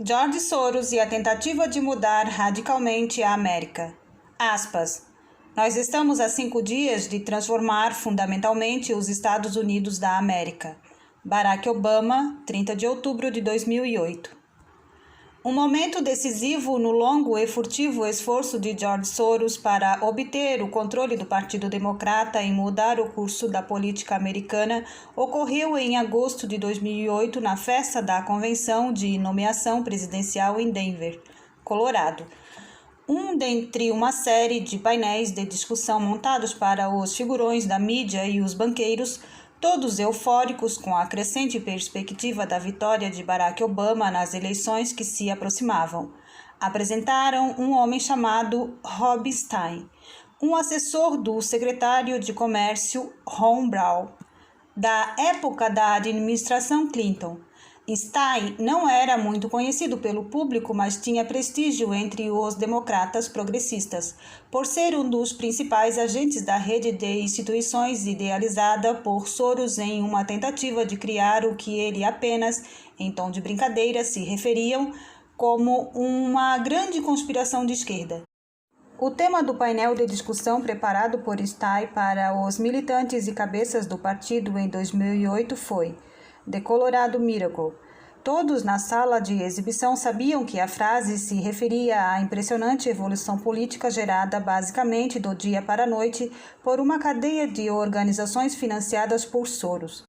George Soros e a tentativa de mudar radicalmente a América. Aspas. Nós estamos a 5 dias de transformar fundamentalmente os Estados Unidos da América. Barack Obama, 30 de outubro de 2008. Um momento decisivo no longo e furtivo esforço de George Soros para obter o controle do Partido Democrata e mudar o curso da política americana ocorreu em agosto de 2008 na festa da Convenção de Nomeação Presidencial em Denver, Colorado. Dentre uma série de painéis de discussão montados para os figurões da mídia e os banqueiros, todos eufóricos com a crescente perspectiva da vitória de Barack Obama nas eleições que se aproximavam. Apresentaram um homem chamado Rob Stein, um assessor do secretário de Comércio Ron Brown, da época da administração Clinton. Stein não era muito conhecido pelo público, mas tinha prestígio entre os democratas progressistas, por ser um dos principais agentes da rede de instituições idealizada por Soros em uma tentativa de criar o que ele apenas, em tom de brincadeira, se referiam como uma grande conspiração de esquerda. O tema do painel de discussão preparado por Stein para os militantes e cabeças do partido em 2008 foi The Colorado Miracle. Todos na sala de exibição sabiam que a frase se referia à impressionante evolução política gerada basicamente do dia para a noite por uma cadeia de organizações financiadas por Soros.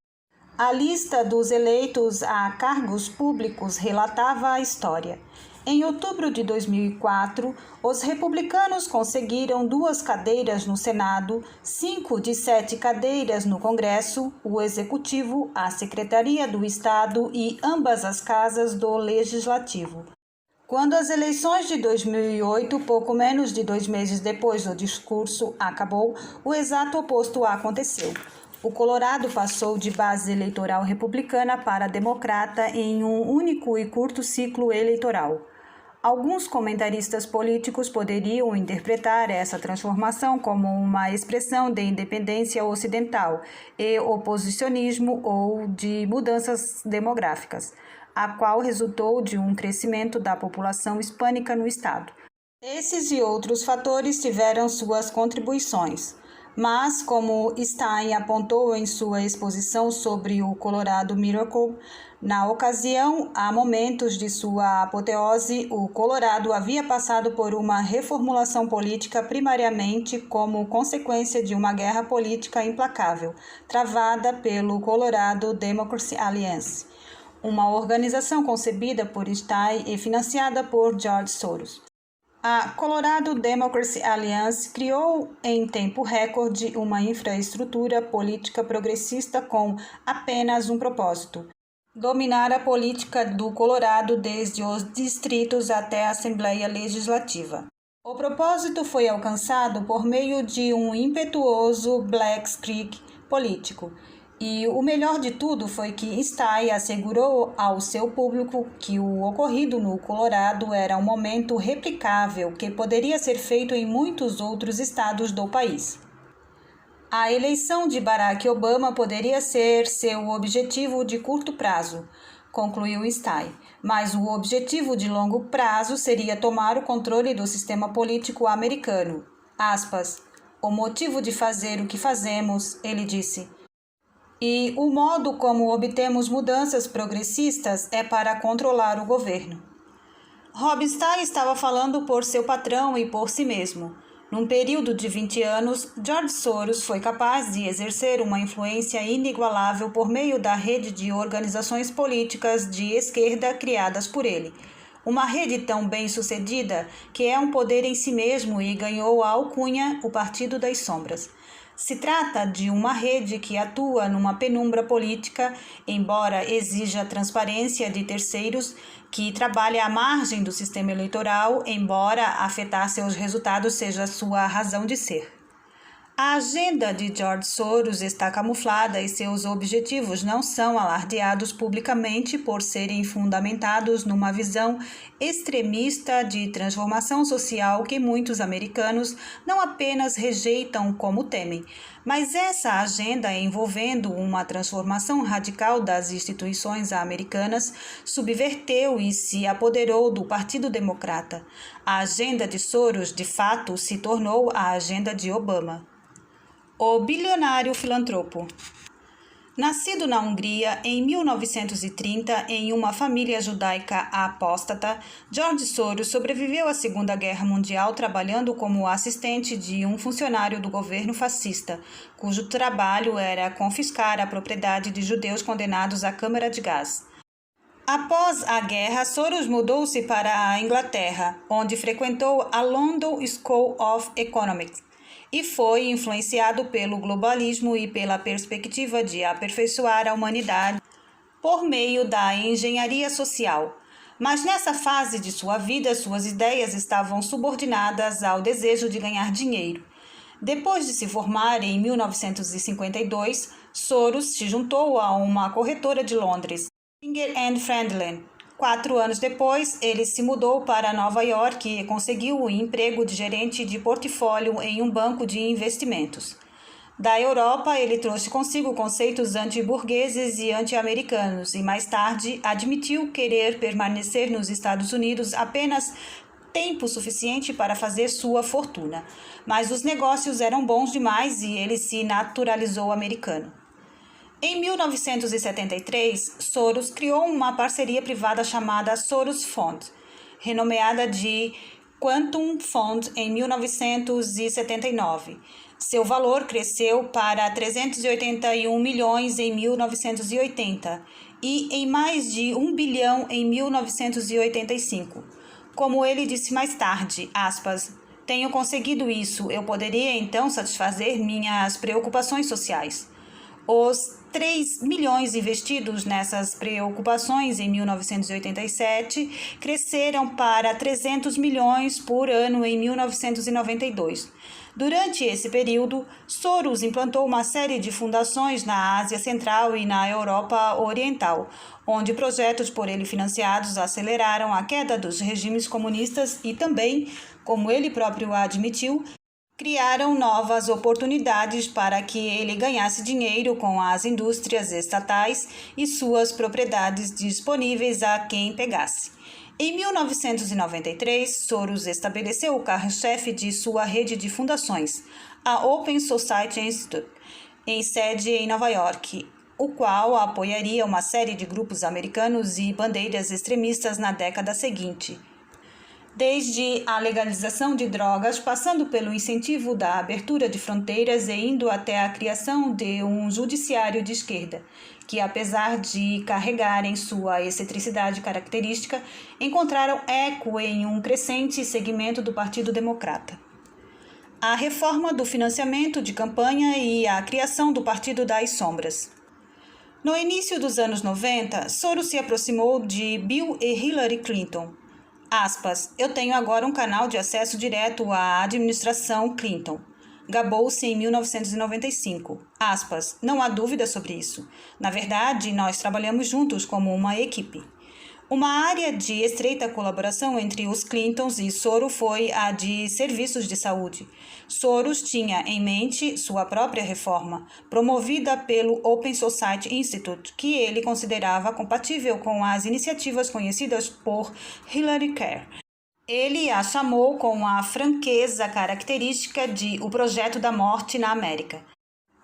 A lista dos eleitos a cargos públicos relatava a história. Em outubro de 2004, os republicanos conseguiram 2 cadeiras no Senado, 5 de 7 cadeiras no Congresso, o Executivo, a Secretaria do Estado e ambas as casas do Legislativo. Quando as eleições de 2008, pouco menos de 2 meses depois do discurso acabou, o exato oposto aconteceu. O Colorado passou de base eleitoral republicana para democrata em um único e curto ciclo eleitoral. Alguns comentaristas políticos poderiam interpretar essa transformação como uma expressão de independência ocidental e oposicionismo ou de mudanças demográficas, a qual resultou de um crescimento da população hispânica no estado. Esses e outros fatores tiveram suas contribuições. Mas, como Stein apontou em sua exposição sobre o Colorado Miracle, na ocasião, há momentos de sua apoteose, o Colorado havia passado por uma reformulação política primariamente como consequência de uma guerra política implacável, travada pelo Colorado Democracy Alliance, uma organização concebida por Stein e financiada por George Soros. A Colorado Democracy Alliance criou em tempo recorde uma infraestrutura política progressista com apenas um propósito: dominar a política do Colorado desde os distritos até a Assembleia Legislativa. O propósito foi alcançado por meio de um impetuoso blitzkrieg político. E o melhor de tudo foi que Stein assegurou ao seu público que o ocorrido no Colorado era um momento replicável que poderia ser feito em muitos outros estados do país. A eleição de Barack Obama poderia ser seu objetivo de curto prazo, concluiu Stein, mas o objetivo de longo prazo seria tomar o controle do sistema político americano. Aspas, o motivo de fazer o que fazemos, ele disse, e o modo como obtemos mudanças progressistas é para controlar o governo. Rob Stein estava falando por seu patrão e por si mesmo. Num período de 20 anos, George Soros foi capaz de exercer uma influência inigualável por meio da rede de organizações políticas de esquerda criadas por ele. Uma rede tão bem-sucedida que é um poder em si mesmo e ganhou a alcunha o Partido das Sombras. Se trata de uma rede que atua numa penumbra política, embora exija transparência de terceiros, que trabalha à margem do sistema eleitoral, embora afetar seus resultados seja sua razão de ser. A agenda de George Soros está camuflada e seus objetivos não são alardeados publicamente por serem fundamentados numa visão extremista de transformação social que muitos americanos não apenas rejeitam como temem, Mas essa agenda, envolvendo uma transformação radical das instituições americanas, subverteu e se apoderou do Partido Democrata. A agenda de Soros, de fato, se tornou a agenda de Obama. O bilionário filantropo. Nascido na Hungria em 1930 em uma família judaica apóstata, George Soros sobreviveu à Segunda Guerra Mundial trabalhando como assistente de um funcionário do governo fascista, cujo trabalho era confiscar a propriedade de judeus condenados à câmara de gás. Após a guerra, Soros mudou-se para a Inglaterra, onde frequentou a London School of Economics, e foi influenciado pelo globalismo e pela perspectiva de aperfeiçoar a humanidade por meio da engenharia social. Mas nessa fase de sua vida, suas ideias estavam subordinadas ao desejo de ganhar dinheiro. Depois de se formar em 1952, Soros se juntou a uma corretora de Londres, Singer & Friendly. 4 anos depois, ele se mudou para Nova York e conseguiu o emprego de gerente de portfólio em um banco de investimentos. Da Europa, ele trouxe consigo conceitos anti-burgueses e anti-americanos e, mais tarde, admitiu querer permanecer nos Estados Unidos apenas tempo suficiente para fazer sua fortuna. Mas os negócios eram bons demais e ele se naturalizou americano. Em 1973, Soros criou uma parceria privada chamada Soros Fund, renomeada de Quantum Fund em 1979. Seu valor cresceu para 381 milhões em 1980 e em mais de 1 bilhão em 1985. Como ele disse mais tarde, aspas, tenho conseguido isso, eu poderia então satisfazer minhas preocupações sociais. Os 3 milhões investidos nessas preocupações em 1987 cresceram para 300 milhões por ano em 1992. Durante esse período, Soros implantou uma série de fundações na Ásia Central e na Europa Oriental, onde projetos por ele financiados aceleraram a queda dos regimes comunistas e também, como ele próprio admitiu, criaram novas oportunidades para que ele ganhasse dinheiro com as indústrias estatais e suas propriedades disponíveis a quem pegasse. Em 1993, Soros estabeleceu o carro-chefe de sua rede de fundações, a Open Society Institute, em sede em Nova York, o qual apoiaria uma série de grupos americanos e bandeiras extremistas na década seguinte. Desde a legalização de drogas, passando pelo incentivo da abertura de fronteiras e indo até a criação de um judiciário de esquerda, que, apesar de carregarem sua excentricidade característica, encontraram eco em um crescente segmento do Partido Democrata. A reforma do financiamento de campanha e a criação do Partido das Sombras. No início dos anos 90, Soros se aproximou de Bill e Hillary Clinton. Aspas, eu tenho agora um canal de acesso direto à administração Clinton. Gabou-se em 1995. Aspas, não há dúvida sobre isso. Na verdade, nós trabalhamos juntos como uma equipe. Uma área de estreita colaboração entre os Clintons e Soros foi a de serviços de saúde. Soros tinha em mente sua própria reforma, promovida pelo Open Society Institute, que ele considerava compatível com as iniciativas conhecidas por Hillary Care. Ele a chamou com a franqueza característica de o projeto da morte na América.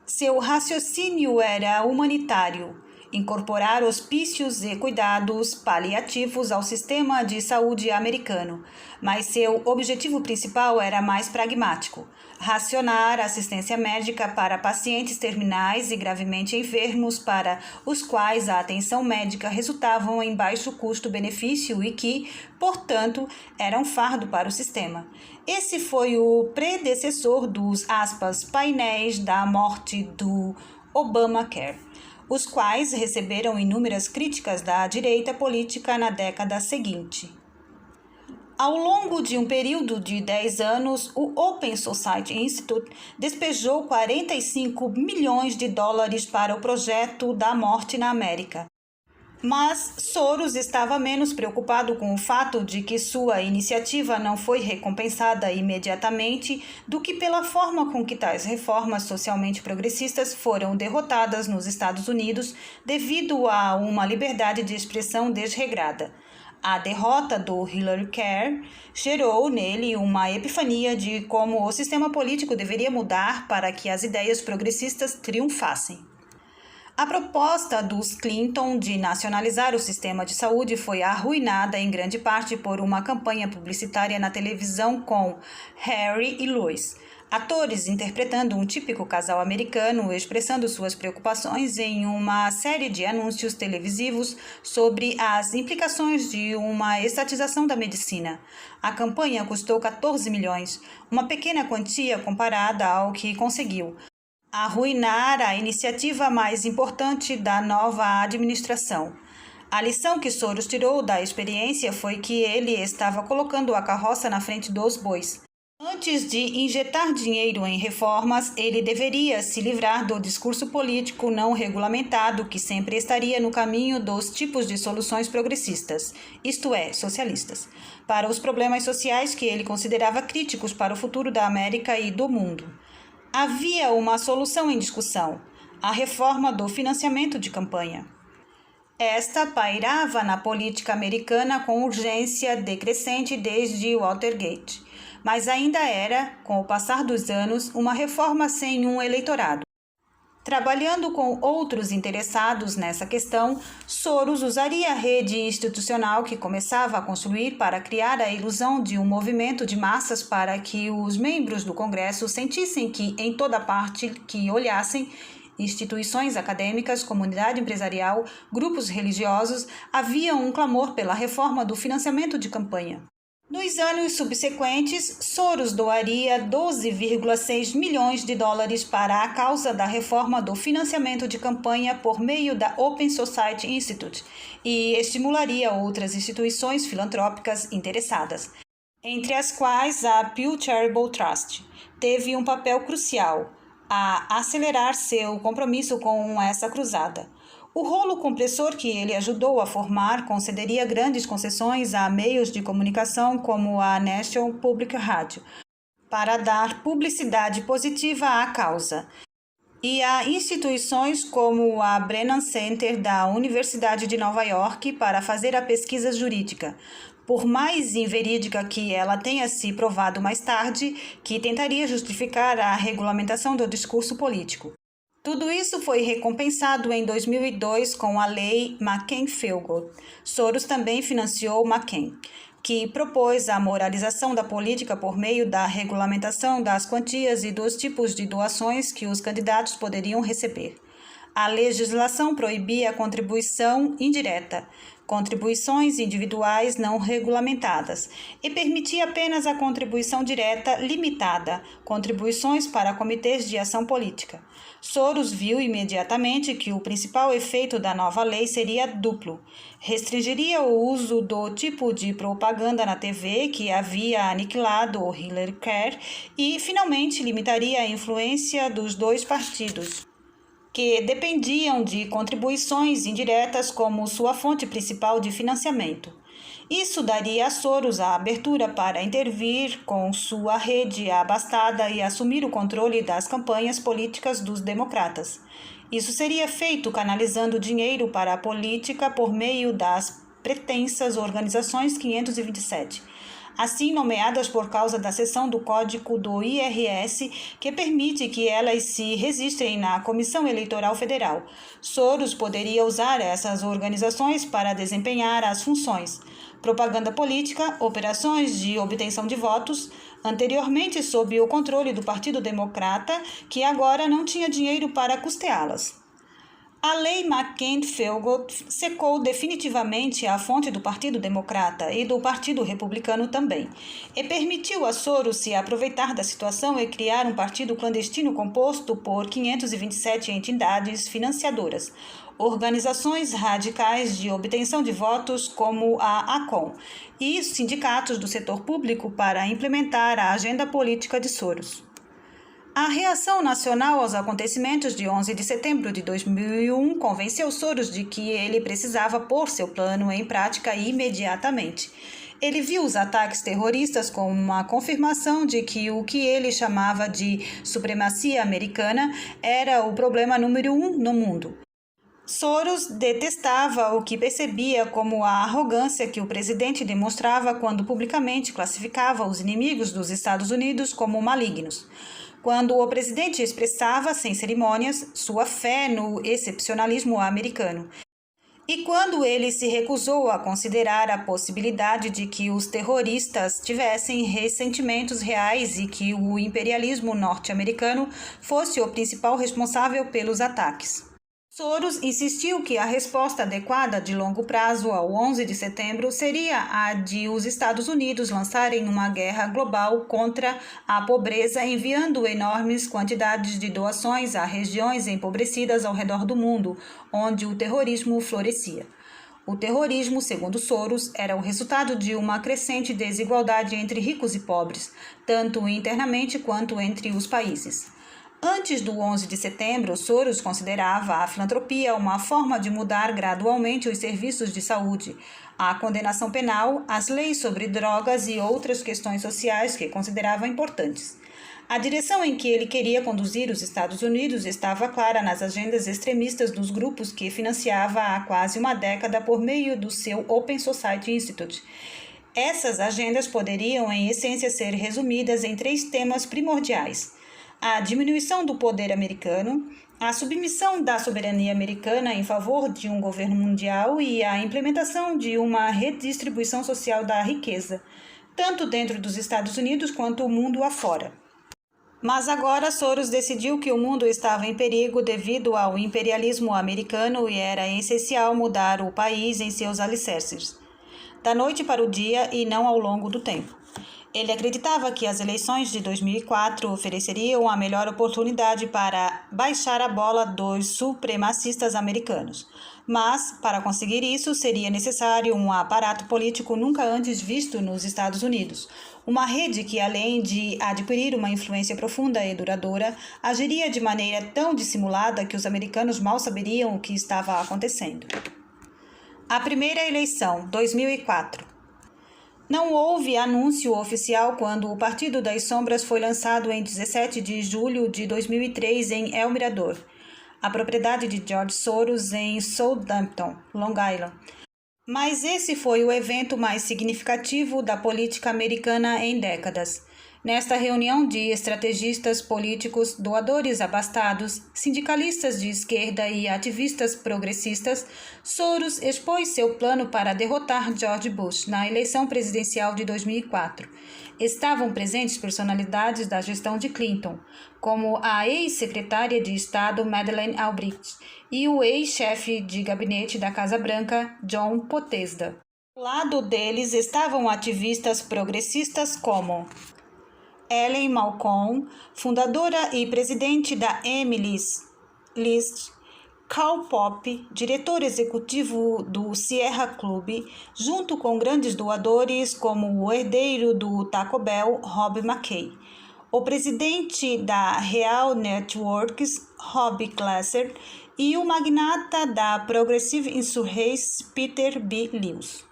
Seu raciocínio era humanitário, incorporar hospícios e cuidados paliativos ao sistema de saúde americano, mas seu objetivo principal era mais pragmático: racionar assistência médica para pacientes terminais e gravemente enfermos para os quais a atenção médica resultava em baixo custo-benefício e que, portanto, era um fardo para o sistema. Esse foi o predecessor dos, aspas, painéis da morte do Obamacare, os quais receberam inúmeras críticas da direita política na década seguinte. Ao longo de um período de 10 anos, o Open Society Institute despejou 45 milhões de dólares para o projeto da morte na América. Mas Soros estava menos preocupado com o fato de que sua iniciativa não foi recompensada imediatamente do que pela forma com que tais reformas socialmente progressistas foram derrotadas nos Estados Unidos devido a uma liberdade de expressão desregrada. A derrota do Hillary Care gerou nele uma epifania de como o sistema político deveria mudar para que as ideias progressistas triunfassem. A proposta dos Clinton de nacionalizar o sistema de saúde foi arruinada em grande parte por uma campanha publicitária na televisão com Harry e Lois, atores interpretando um típico casal americano expressando suas preocupações em uma série de anúncios televisivos sobre as implicações de uma estatização da medicina. A campanha custou 14 milhões, uma pequena quantia comparada ao que conseguiu arruinar a iniciativa mais importante da nova administração. A lição que Soros tirou da experiência foi que ele estava colocando a carroça na frente dos bois. Antes de injetar dinheiro em reformas, ele deveria se livrar do discurso político não regulamentado que sempre estaria no caminho dos tipos de soluções progressistas, isto é, socialistas, para os problemas sociais que ele considerava críticos para o futuro da América e do mundo. Havia uma solução em discussão: a reforma do financiamento de campanha. Esta pairava na política americana com urgência decrescente desde Watergate, mas ainda era, com o passar dos anos, uma reforma sem um eleitorado. Trabalhando com outros interessados nessa questão, Soros usaria a rede institucional que começava a construir para criar a ilusão de um movimento de massas para que os membros do Congresso sentissem que, em toda parte que olhassem, instituições acadêmicas, comunidade empresarial, grupos religiosos, havia um clamor pela reforma do financiamento de campanha. Nos anos subsequentes, Soros doaria 12,6 milhões de dólares para a causa da reforma do financiamento de campanha por meio da Open Society Institute e estimularia outras instituições filantrópicas interessadas, entre as quais a Pew Charitable Trust teve um papel crucial a acelerar seu compromisso com essa cruzada. O rolo compressor que ele ajudou a formar concederia grandes concessões a meios de comunicação como a National Public Radio, para dar publicidade positiva à causa, e a instituições como a Brennan Center da Universidade de Nova York para fazer a pesquisa jurídica, por mais inverídica que ela tenha se provado mais tarde, que tentaria justificar a regulamentação do discurso político. Tudo isso foi recompensado em 2002 com a Lei McCain-Feingold. Soros também financiou McCain, que propôs a moralização da política por meio da regulamentação das quantias e dos tipos de doações que os candidatos poderiam receber. A legislação proibia a contribuição indireta, contribuições individuais não regulamentadas, e permitia apenas a contribuição direta limitada, contribuições para comitês de ação política. Soros viu imediatamente que o principal efeito da nova lei seria duplo. Restringiria o uso do tipo de propaganda na TV que havia aniquilado o Hillary Care e, finalmente, limitaria a influência dos dois partidos, que dependiam de contribuições indiretas como sua fonte principal de financiamento. Isso daria a Soros a abertura para intervir com sua rede abastada e assumir o controle das campanhas políticas dos democratas. Isso seria feito canalizando dinheiro para a política por meio das pretensas Organizações 527, assim nomeadas por causa da seção do Código do IRS que permite que elas se registrem na Comissão Eleitoral Federal. Soros poderia usar essas organizações para desempenhar as funções: propaganda política, operações de obtenção de votos, anteriormente sob o controle do Partido Democrata, que agora não tinha dinheiro para custeá-las. A lei McCain-Feingold secou definitivamente a fonte do Partido Democrata e do Partido Republicano também, e permitiu a Soros se aproveitar da situação e criar um partido clandestino composto por 527 entidades financiadoras, organizações radicais de obtenção de votos como a ACOM e sindicatos do setor público para implementar a agenda política de Soros. A reação nacional aos acontecimentos de 11 de setembro de 2001 convenceu Soros de que ele precisava pôr seu plano em prática imediatamente. Ele viu os ataques terroristas como uma confirmação de que o que ele chamava de supremacia americana era o problema número 1 no mundo. Soros detestava o que percebia como a arrogância que o presidente demonstrava quando publicamente classificava os inimigos dos Estados Unidos como malignos. Quando o presidente expressava, sem cerimônias, sua fé no excepcionalismo americano. E quando ele se recusou a considerar a possibilidade de que os terroristas tivessem ressentimentos reais e que o imperialismo norte-americano fosse o principal responsável pelos ataques. Soros insistiu que a resposta adequada de longo prazo ao 11 de setembro seria a de os Estados Unidos lançarem uma guerra global contra a pobreza, enviando enormes quantidades de doações a regiões empobrecidas ao redor do mundo, onde o terrorismo florescia. O terrorismo, segundo Soros, era o resultado de uma crescente desigualdade entre ricos e pobres, tanto internamente quanto entre os países. Antes do 11 de setembro, Soros considerava a filantropia uma forma de mudar gradualmente os serviços de saúde, a condenação penal, as leis sobre drogas e outras questões sociais que considerava importantes. A direção em que ele queria conduzir os Estados Unidos estava clara nas agendas extremistas dos grupos que financiava há quase uma década por meio do seu Open Society Institute. Essas agendas poderiam, em essência, ser resumidas em 3 temas primordiais: a diminuição do poder americano, a submissão da soberania americana em favor de um governo mundial e a implementação de uma redistribuição social da riqueza, tanto dentro dos Estados Unidos quanto o mundo afora. Mas agora Soros decidiu que o mundo estava em perigo devido ao imperialismo americano e era essencial mudar o país em seus alicerces, da noite para o dia e não ao longo do tempo. Ele acreditava que as eleições de 2004 ofereceriam a melhor oportunidade para baixar a bola dos supremacistas americanos. Mas, para conseguir isso, seria necessário um aparato político nunca antes visto nos Estados Unidos. Uma rede que, além de adquirir uma influência profunda e duradoura, agiria de maneira tão dissimulada que os americanos mal saberiam o que estava acontecendo. A primeira eleição, 2004. Não houve anúncio oficial quando o Partido das Sombras foi lançado em 17 de julho de 2003 em El Mirador, a propriedade de George Soros em Southampton, Long Island. Mas esse foi o evento mais significativo da política americana em décadas. Nesta reunião de estrategistas políticos, doadores abastados, sindicalistas de esquerda e ativistas progressistas, Soros expôs seu plano para derrotar George Bush na eleição presidencial de 2004. Estavam presentes personalidades da gestão de Clinton, como a ex-secretária de Estado Madeleine Albright e o ex-chefe de gabinete da Casa Branca, John Podesta. Ao lado deles estavam ativistas progressistas como Ellen Malcolm, fundadora e presidente da Emily's List, Karl Popper, diretor executivo do Sierra Club, junto com grandes doadores como o herdeiro do Taco Bell, Rob McKay, o presidente da Real Networks, Rob Glasser, e o magnata da Progressive Insurance, Peter B. Lewis.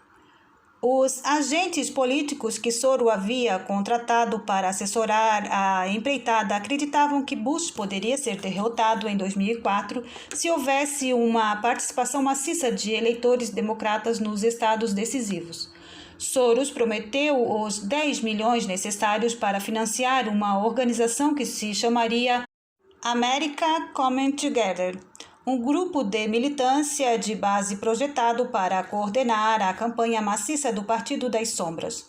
Os agentes políticos que Soros havia contratado para assessorar a empreitada acreditavam que Bush poderia ser derrotado em 2004 se houvesse uma participação maciça de eleitores democratas nos estados decisivos. Soros prometeu os 10 milhões necessários para financiar uma organização que se chamaria America Coming Together, um grupo de militância de base projetado para coordenar a campanha maciça do Partido das Sombras.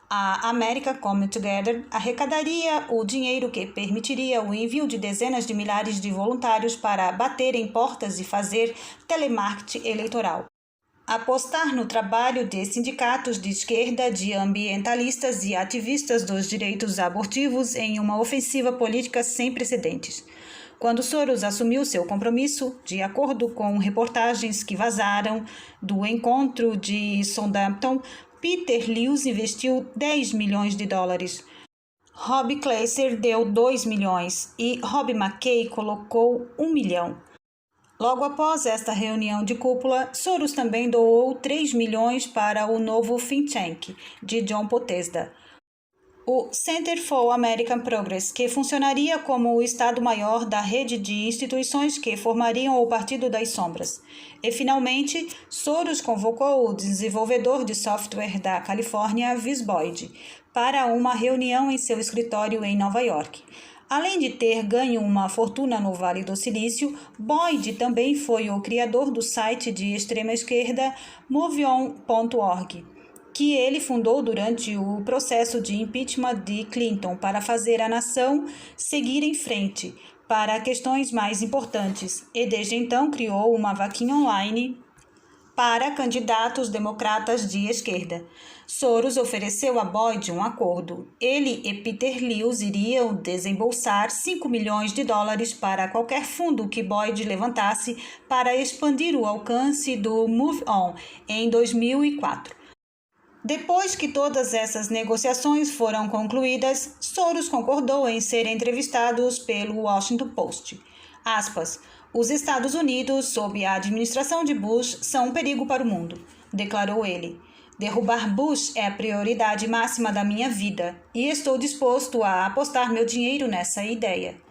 A America Coming Together arrecadaria o dinheiro que permitiria o envio de dezenas de milhares de voluntários para bater em portas e fazer telemarketing eleitoral. Apostar no trabalho de sindicatos de esquerda, de ambientalistas e ativistas dos direitos abortivos em uma ofensiva política sem precedentes. Quando Soros assumiu seu compromisso, de acordo com reportagens que vazaram do encontro de Southampton, Peter Lewis investiu 10 milhões de dólares. Rob Glaser deu 2 milhões e Rob McKay colocou 1 milhão. Logo após esta reunião de cúpula, Soros também doou 3 milhões para o novo think tank de John Podesta, o Center for American Progress, que funcionaria como o Estado-Maior da rede de instituições que formariam o Partido das Sombras. E, finalmente, Soros convocou o desenvolvedor de software da Califórnia, Vis Boyd, para uma reunião em seu escritório em Nova York. Além de ter ganho uma fortuna no Vale do Silício, Boyd também foi o criador do site de extrema-esquerda MoveOn.org, que ele fundou durante o processo de impeachment de Clinton para fazer a nação seguir em frente para questões mais importantes, e desde então criou uma vaquinha online para candidatos democratas de esquerda. Soros ofereceu a Boyd um acordo. Ele e Peter Lewis iriam desembolsar 5 milhões de dólares para qualquer fundo que Boyd levantasse para expandir o alcance do MoveOn em 2004. Depois que todas essas negociações foram concluídas, Soros concordou em ser entrevistados pelo Washington Post. Aspas, os Estados Unidos, sob a administração de Bush, são um perigo para o mundo, declarou ele. Derrubar Bush é a prioridade máxima da minha vida e estou disposto a apostar meu dinheiro nessa ideia.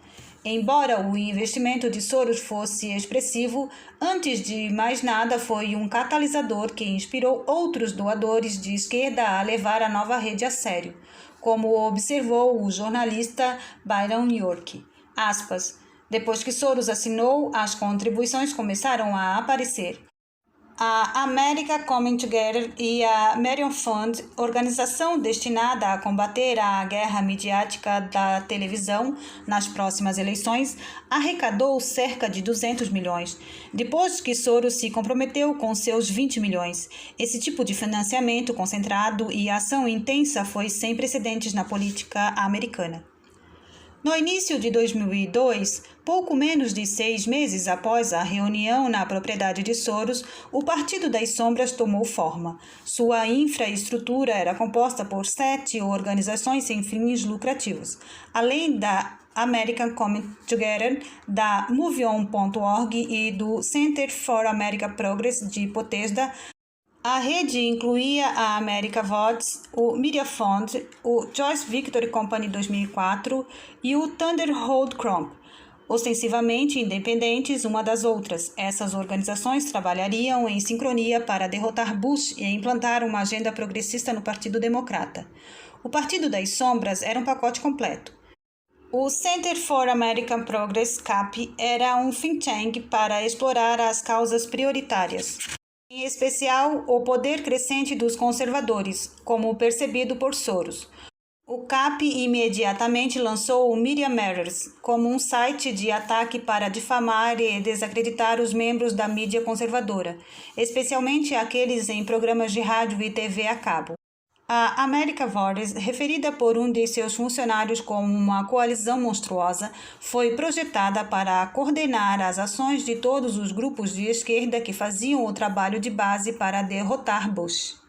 Embora o investimento de Soros fosse expressivo, antes de mais nada foi um catalisador que inspirou outros doadores de esquerda a levar a nova rede a sério, como observou o jornalista Byron York. Aspas, depois que Soros assinou, as contribuições começaram a aparecer. A America Coming Together e a Marion Fund, organização destinada a combater a guerra midiática da televisão nas próximas eleições, arrecadou cerca de 200 milhões, depois que Soros se comprometeu com seus 20 milhões. Esse tipo de financiamento concentrado e ação intensa foi sem precedentes na política americana. No início de 2002, pouco menos de 6 meses após a reunião na propriedade de Soros, o Partido das Sombras tomou forma. Sua infraestrutura era composta por 7 organizações sem fins lucrativos, além da American Coming Together, da MoveOn.org e do Center for American Progress de Podesta. A rede incluía a America Votes, o Media Fund, o Joyce Victory Company 2004 e o Thunderhold Crump, ostensivamente independentes uma das outras. Essas organizações trabalhariam em sincronia para derrotar Bush e implantar uma agenda progressista no Partido Democrata. O Partido das Sombras era um pacote completo. O Center for American Progress, CAP, era um think tank para explorar as causas prioritárias, em especial o poder crescente dos conservadores, como percebido por Soros. O CAP imediatamente lançou o Media Matters como um site de ataque para difamar e desacreditar os membros da mídia conservadora, especialmente aqueles em programas de rádio e TV a cabo. A America Votes, referida por um de seus funcionários como uma coalizão monstruosa, foi projetada para coordenar as ações de todos os grupos de esquerda que faziam o trabalho de base para derrotar Bush.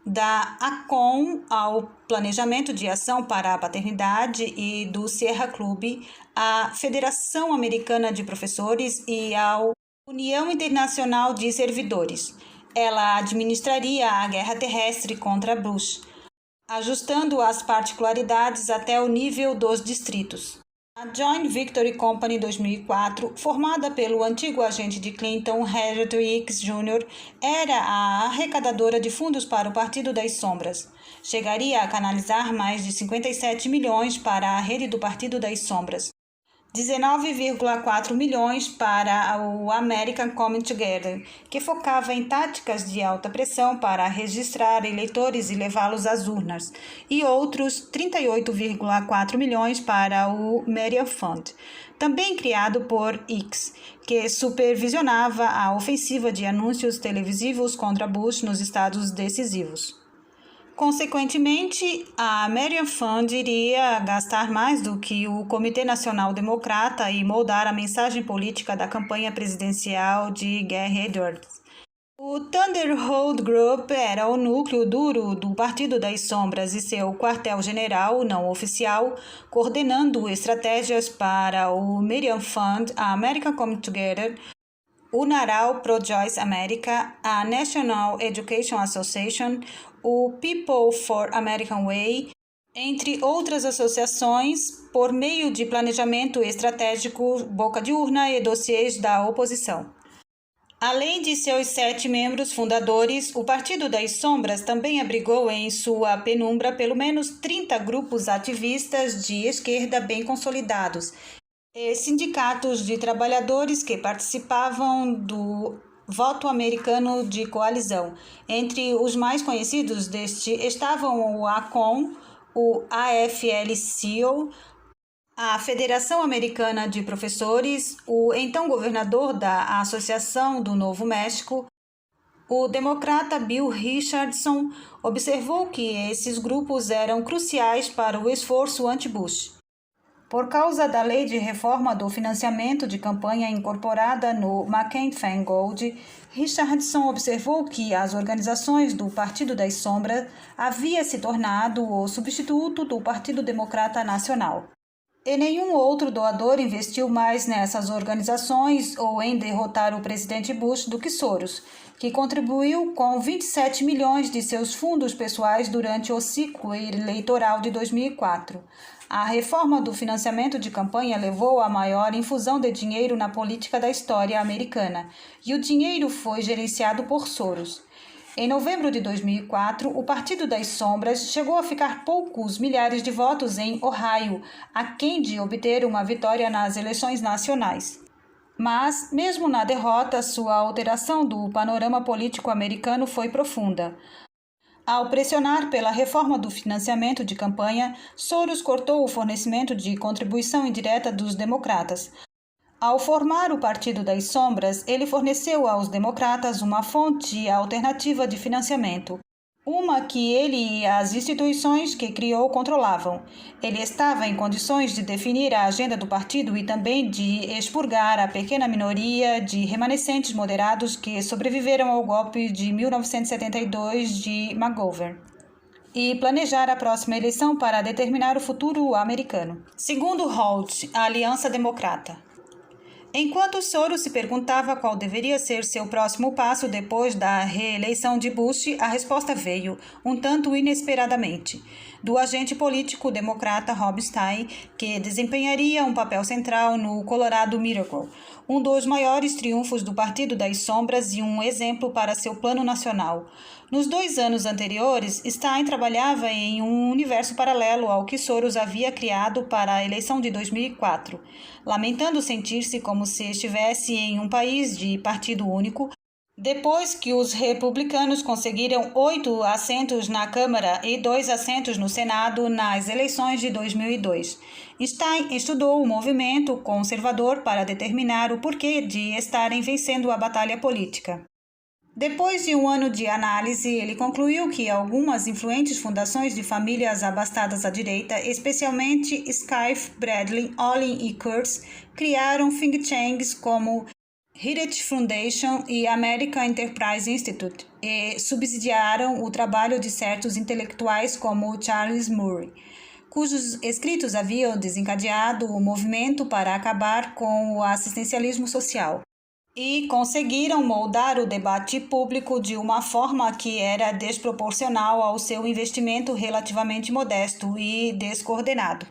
Da ACOM ao Planejamento de Ação para a Paternidade e do Sierra Club, à Federação Americana de Professores e à União Internacional de Servidores. Ela administraria a guerra terrestre contra Bush, ajustando as particularidades até o nível dos distritos. A Joint Victory Company 2004, formada pelo antigo agente de Clinton, Harry Hicks Jr., era a arrecadadora de fundos para o Partido das Sombras. Chegaria a canalizar mais de 57 milhões para a rede do Partido das Sombras, 19,4 milhões para o American Coming Together, que focava em táticas de alta pressão para registrar eleitores e levá-los às urnas, e outros 38,4 milhões para o Media Fund, também criado por Hicks, que supervisionava a ofensiva de anúncios televisivos contra Bush nos estados decisivos. Consequentemente, a Marion Fund iria gastar mais do que o Comitê Nacional Democrata e moldar a mensagem política da campanha presidencial de Gary Edwards. O Thunderhold Group era o núcleo duro do Partido das Sombras e seu quartel-general não oficial, coordenando estratégias para o Merian Fund, a America Come Together, o Naral Pro-Choice America, a National Education Association, o People for American Way, entre outras associações, por meio de planejamento estratégico, boca de urna e dossiês da oposição. Além de seus 7 membros fundadores, o Partido das Sombras também abrigou em sua penumbra pelo menos 30 grupos ativistas de esquerda bem consolidados e sindicatos de trabalhadores que participavam do voto americano de coalizão. Entre os mais conhecidos deste estavam o ACON, o AFL-CIO, a Federação Americana de Professores, o então governador da Associação do Novo México, o democrata Bill Richardson, observou que esses grupos eram cruciais para o esforço anti-Bush. Por causa da lei de reforma do financiamento de campanha incorporada no McCain-Feingold, Richardson observou que as organizações do Partido das Sombras havia se tornado o substituto do Partido Democrata Nacional. E nenhum outro doador investiu mais nessas organizações ou em derrotar o presidente Bush do que Soros, que contribuiu com 27 milhões de seus fundos pessoais durante o ciclo eleitoral de 2004. A reforma do financiamento de campanha levou à maior infusão de dinheiro na política da história americana, e o dinheiro foi gerenciado por Soros. Em novembro de 2004, o Partido das Sombras chegou a ficar poucos milhares de votos em Ohio, aquém de obter uma vitória nas eleições nacionais. Mas, mesmo na derrota, sua alteração do panorama político americano foi profunda. Ao pressionar pela reforma do financiamento de campanha, Soros cortou o fornecimento de contribuição indireta dos democratas. Ao formar o Partido das Sombras, ele forneceu aos democratas uma fonte alternativa de financiamento, uma que ele e as instituições que criou controlavam. Ele estava em condições de definir a agenda do partido e também de expurgar a pequena minoria de remanescentes moderados que sobreviveram ao golpe de 1972 de McGovern e planejar a próxima eleição para determinar o futuro americano. Segundo Holt, a Aliança Democrata. Enquanto Soros se perguntava qual deveria ser seu próximo passo depois da reeleição de Bush, a resposta veio, um tanto inesperadamente, do agente político democrata Rob Stein, que desempenharia um papel central no Colorado Miracle, um dos maiores triunfos do Partido das Sombras e um exemplo para seu plano nacional. Nos 2 anos anteriores, Stein trabalhava em um universo paralelo ao que Soros havia criado para a eleição de 2004. Lamentando sentir-se como se estivesse em um país de partido único, depois que os republicanos conseguiram 8 assentos na Câmara e 2 assentos no Senado nas eleições de 2002. Stein estudou o movimento conservador para determinar o porquê de estarem vencendo a batalha política. Depois de um ano de análise, ele concluiu que algumas influentes fundações de famílias abastadas à direita, especialmente Scaife, Bradley, Olin e Kurtz, criaram think tanks como Heritage Foundation e American Enterprise Institute e subsidiaram o trabalho de certos intelectuais como Charles Murray, cujos escritos haviam desencadeado o movimento para acabar com o assistencialismo social. E conseguiram moldar o debate público de uma forma que era desproporcional ao seu investimento relativamente modesto e descoordenado.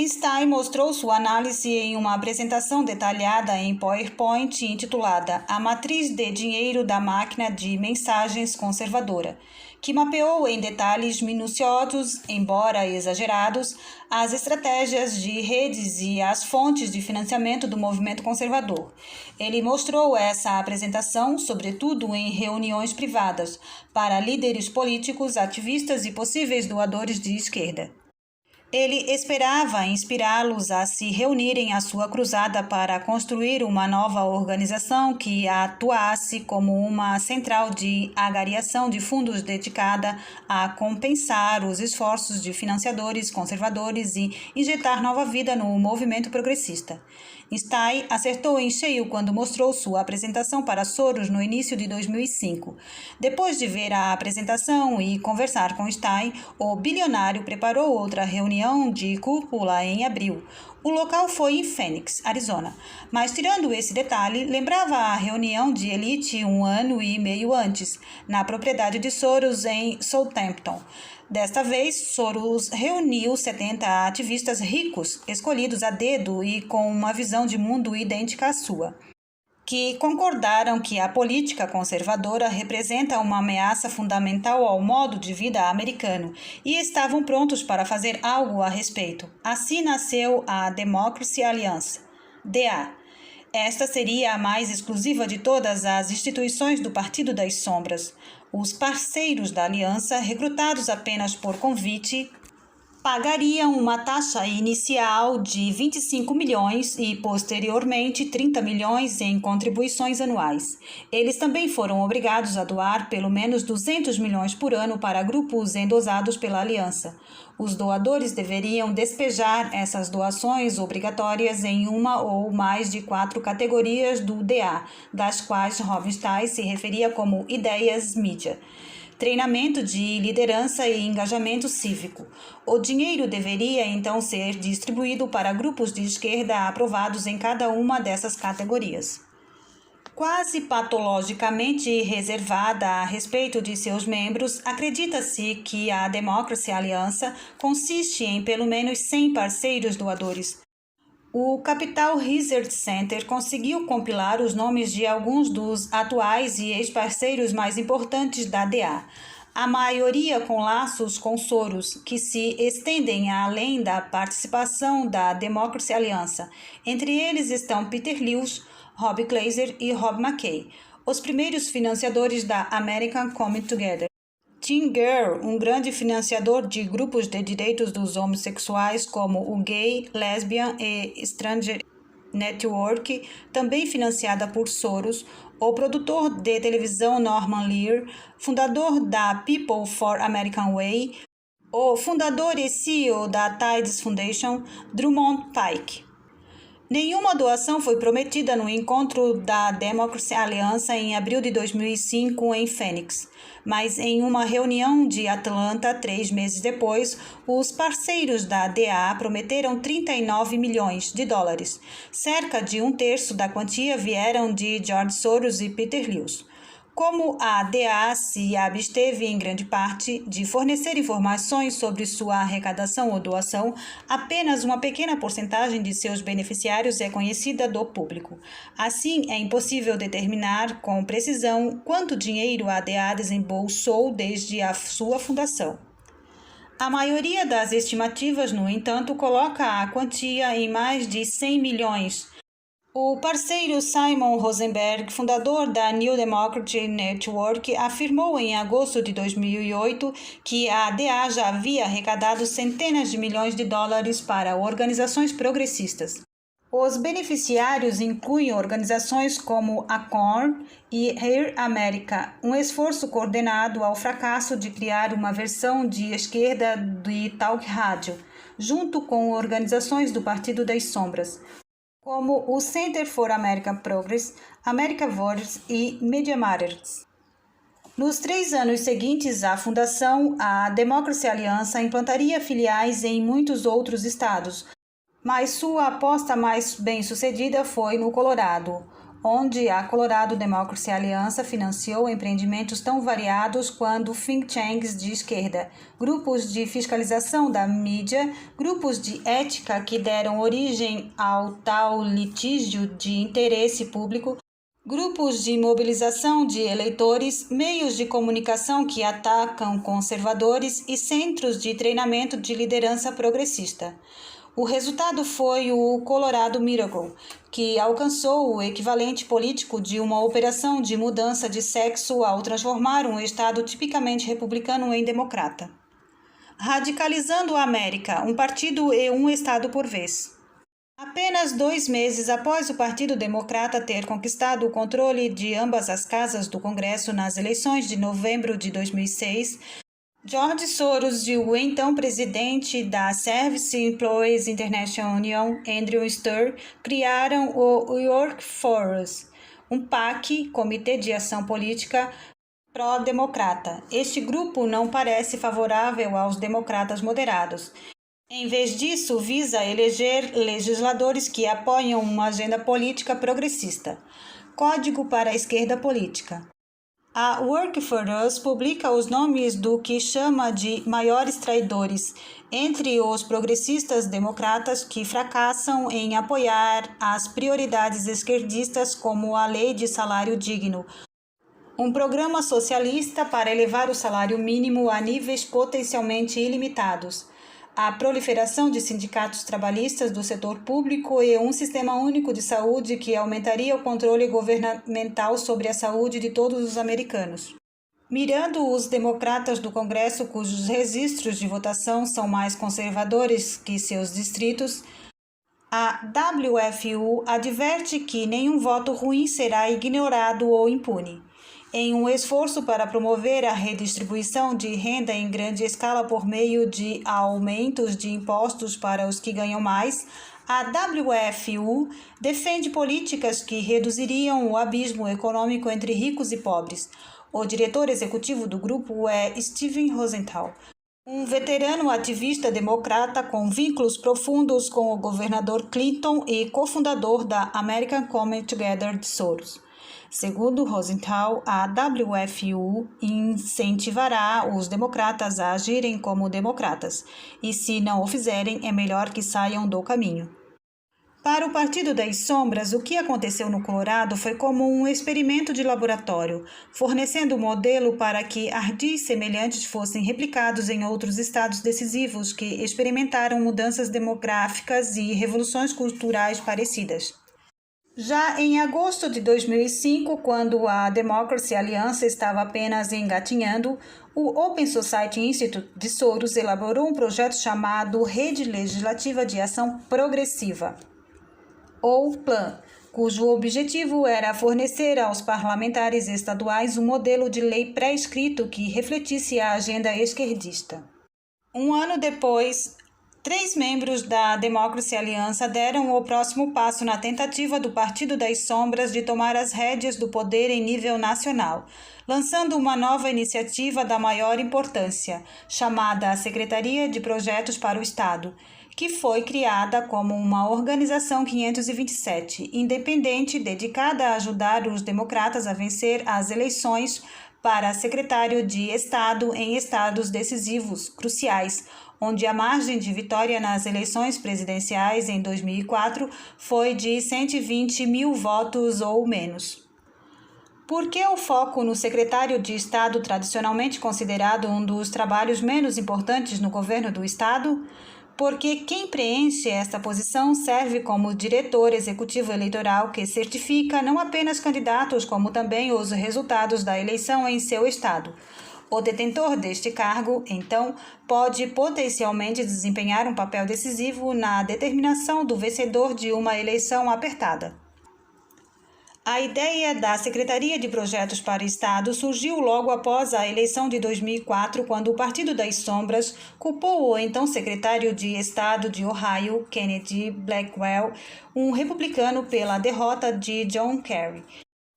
Stein mostrou sua análise em uma apresentação detalhada em PowerPoint intitulada A Matriz de Dinheiro da Máquina de Mensagens Conservadora, que mapeou em detalhes minuciosos, embora exagerados, as estratégias de redes e as fontes de financiamento do movimento conservador. Ele mostrou essa apresentação, sobretudo em reuniões privadas, para líderes políticos, ativistas e possíveis doadores de esquerda. Ele esperava inspirá-los a se reunirem à sua cruzada para construir uma nova organização que atuasse como uma central de agariação de fundos dedicada a compensar os esforços de financiadores conservadores e injetar nova vida no movimento progressista. Stein acertou em cheio quando mostrou sua apresentação para Soros no início de 2005. Depois de ver a apresentação e conversar com Stein, o bilionário preparou outra reunião de cúpula em abril. O local foi em Phoenix, Arizona, mas tirando esse detalhe, lembrava a reunião de elite 1 ano e meio antes, na propriedade de Soros em Southampton. Desta vez, Soros reuniu 70 ativistas ricos, escolhidos a dedo e com uma visão de mundo idêntica à sua, que concordaram que a política conservadora representa uma ameaça fundamental ao modo de vida americano e estavam prontos para fazer algo a respeito. Assim nasceu a Democracy Alliance, DA. Esta seria a mais exclusiva de todas as instituições do Partido das Sombras. Os parceiros da aliança, recrutados apenas por convite, pagariam uma taxa inicial de 25 milhões e, posteriormente, 30 milhões em contribuições anuais. Eles também foram obrigados a doar pelo menos 200 milhões por ano para grupos endossados pela aliança. Os doadores deveriam despejar essas doações obrigatórias em uma ou mais de 4 categorias do DA, das quais Robinstein se referia como ideias mídia. Treinamento de liderança e engajamento cívico. O dinheiro deveria então ser distribuído para grupos de esquerda aprovados em cada uma dessas categorias. Quase patologicamente reservada a respeito de seus membros, acredita-se que a Democracy Alliance consiste em pelo menos 100 parceiros doadores. O Capital Research Center conseguiu compilar os nomes de alguns dos atuais e ex-parceiros mais importantes da DA, a maioria com laços com Soros, que se estendem além da participação da Democracy Alliance. Entre eles estão Peter Lewis, Rob Glazer e Rob McKay, os primeiros financiadores da American Coming Together. Tim Gurr, um grande financiador de grupos de direitos dos homossexuais como o Gay, Lesbian e Stranger Network, também financiada por Soros, o produtor de televisão Norman Lear, fundador da People for American Way, o fundador e CEO da Tides Foundation, Drummond Pike. Nenhuma doação foi prometida no encontro da Democracy Alliance em abril de 2005 em Phoenix, mas em uma reunião de Atlanta 3 meses depois, os parceiros da DA prometeram 39 milhões de dólares. Cerca de 1/3 da quantia vieram de George Soros e Peter Lewis. Como a DA se absteve em grande parte de fornecer informações sobre sua arrecadação ou doação, apenas uma pequena porcentagem de seus beneficiários é conhecida do público. Assim, é impossível determinar com precisão quanto dinheiro a DA desembolsou desde a sua fundação. A maioria das estimativas, no entanto, coloca a quantia em mais de 100 milhões. O parceiro Simon Rosenberg, fundador da New Democracy Network, afirmou em agosto de 2008 que a DA já havia arrecadado centenas de milhões de dólares para organizações progressistas. Os beneficiários incluem organizações como a Acorn e Air America, um esforço coordenado ao fracasso de criar uma versão de esquerda de talk rádio, junto com organizações do Partido das Sombras, como o Center for American Progress, America Voices e Media Matters. Nos 3 anos seguintes à fundação, a Democracy Alliance implantaria filiais em muitos outros estados, mas sua aposta mais bem-sucedida foi no Colorado, onde a Colorado Democracy Alliance financiou empreendimentos tão variados quanto think tanks de esquerda, grupos de fiscalização da mídia, grupos de ética que deram origem ao tal litígio de interesse público, grupos de mobilização de eleitores, meios de comunicação que atacam conservadores e centros de treinamento de liderança progressista. O resultado foi o Colorado Miracle, que alcançou o equivalente político de uma operação de mudança de sexo ao transformar um estado tipicamente republicano em democrata. Radicalizando a América, um partido e um estado por vez. Apenas 2 meses após o Partido Democrata ter conquistado o controle de ambas as casas do Congresso nas eleições de novembro de 2006, George Soros e o então presidente da Service Employees International Union, Andrew Stur, criaram o Workforce, um PAC, Comitê de Ação Política pró-democrata. Este grupo não parece favorável aos democratas moderados. Em vez disso, visa eleger legisladores que apoiam uma agenda política progressista. Código para a esquerda política. A Work for Us publica os nomes do que chama de maiores traidores entre os progressistas democratas que fracassam em apoiar as prioridades esquerdistas, como a Lei de Salário Digno, um programa socialista para elevar o salário mínimo a níveis potencialmente ilimitados, a proliferação de sindicatos trabalhistas do setor público e um sistema único de saúde que aumentaria o controle governamental sobre a saúde de todos os americanos. Mirando os democratas do Congresso, cujos registros de votação são mais conservadores que seus distritos, a WFU adverte que nenhum voto ruim será ignorado ou impune. Em um esforço para promover a redistribuição de renda em grande escala por meio de aumentos de impostos para os que ganham mais, a WFU defende políticas que reduziriam o abismo econômico entre ricos e pobres. O diretor executivo do grupo é Steven Rosenthal, um veterano ativista democrata com vínculos profundos com o governador Clinton e cofundador da American Coming Together de Soros. Segundo Rosenthal, a WFU incentivará os democratas a agirem como democratas, e se não o fizerem, é melhor que saiam do caminho. Para o Partido das Sombras, o que aconteceu no Colorado foi como um experimento de laboratório, fornecendo um modelo para que ardis semelhantes fossem replicados em outros estados decisivos que experimentaram mudanças demográficas e revoluções culturais parecidas. Já em agosto de 2005, quando a Democracy Alliance estava apenas engatinhando, o Open Society Institute de Soros elaborou um projeto chamado Rede Legislativa de Ação Progressiva, ou PLAN, cujo objetivo era fornecer aos parlamentares estaduais um modelo de lei pré-escrito que refletisse a agenda esquerdista. Um ano depois, 3 membros da Democracy Alliance deram o próximo passo na tentativa do Partido das Sombras de tomar as rédeas do poder em nível nacional, lançando uma nova iniciativa da maior importância, chamada Secretaria de Projetos para o Estado, que foi criada como uma organização 527, independente, dedicada a ajudar os democratas a vencer as eleições para secretário de Estado em estados decisivos, cruciais, onde a margem de vitória nas eleições presidenciais em 2004 foi de 120 mil votos ou menos. Por que o foco no secretário de Estado, tradicionalmente considerado um dos trabalhos menos importantes no governo do Estado? Porque quem preenche esta posição serve como diretor executivo eleitoral que certifica não apenas candidatos, como também os resultados da eleição em seu estado. O detentor deste cargo, então, pode potencialmente desempenhar um papel decisivo na determinação do vencedor de uma eleição apertada. A ideia da Secretaria de Projetos para o Estado surgiu logo após a eleição de 2004, quando o Partido das Sombras culpou o então secretário de Estado de Ohio, Kennedy Blackwell, um republicano, pela derrota de John Kerry.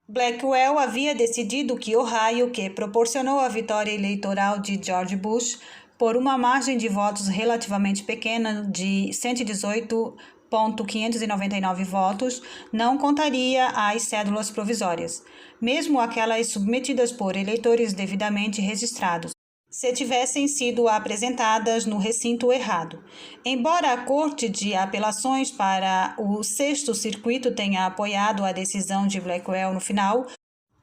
Blackwell havia decidido que Ohio, que proporcionou a vitória eleitoral de George Bush por uma margem de votos relativamente pequena de 118,599 votos, não contaria as cédulas provisórias, mesmo aquelas submetidas por eleitores devidamente registrados, se tivessem sido apresentadas no recinto errado. Embora a Corte de Apelações para o Sexto Circuito tenha apoiado a decisão de Blackwell no final,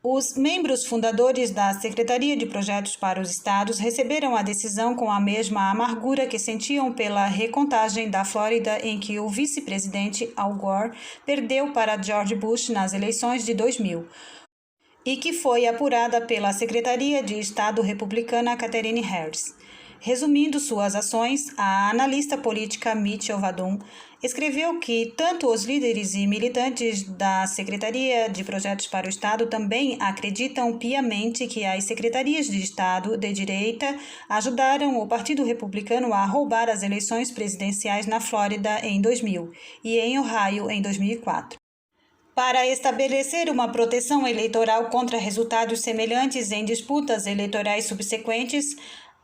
os membros fundadores da Secretaria de Projetos para os Estados receberam a decisão com a mesma amargura que sentiam pela recontagem da Flórida, em que o vice-presidente Al Gore perdeu para George Bush nas eleições de 2000, e que foi apurada pela Secretaria de Estado republicana Katherine Harris. Resumindo suas ações, a analista política Mitchell Vadum escreveu que tanto os líderes e militantes da Secretaria de Projetos para o Estado também acreditam piamente que as secretarias de Estado de direita ajudaram o Partido Republicano a roubar as eleições presidenciais na Flórida em 2000 e em Ohio em 2004. Para estabelecer uma proteção eleitoral contra resultados semelhantes em disputas eleitorais subsequentes,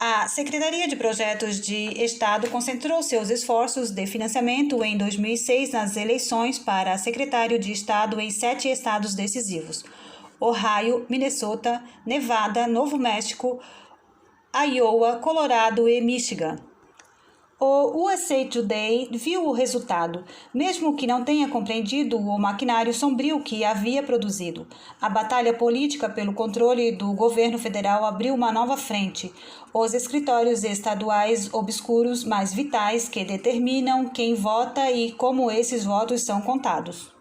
a Secretaria de Projetos de Estado concentrou seus esforços de financiamento em 2006 nas eleições para secretário de Estado em 7 estados decisivos: Ohio, Minnesota, Nevada, Novo México, Iowa, Colorado e Michigan. O USA Today viu o resultado, mesmo que não tenha compreendido o maquinário sombrio que havia produzido. A batalha política pelo controle do governo federal abriu uma nova frente. Os escritórios estaduais obscuros mais vitais que determinam quem vota e como esses votos são contados.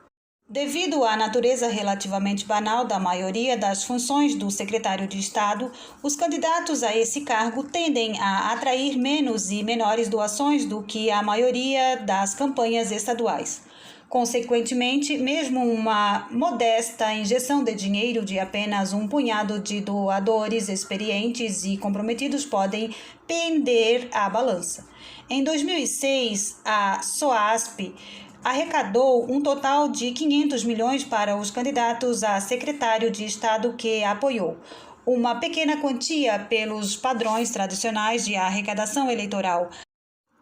Devido à natureza relativamente banal da maioria das funções do secretário de Estado, os candidatos a esse cargo tendem a atrair menos e menores doações do que a maioria das campanhas estaduais. Consequentemente, mesmo uma modesta injeção de dinheiro de apenas um punhado de doadores experientes e comprometidos podem pender a balança. Em 2006, a SOASP arrecadou um total de 500 milhões para os candidatos a secretário de Estado que apoiou, uma pequena quantia pelos padrões tradicionais de arrecadação eleitoral,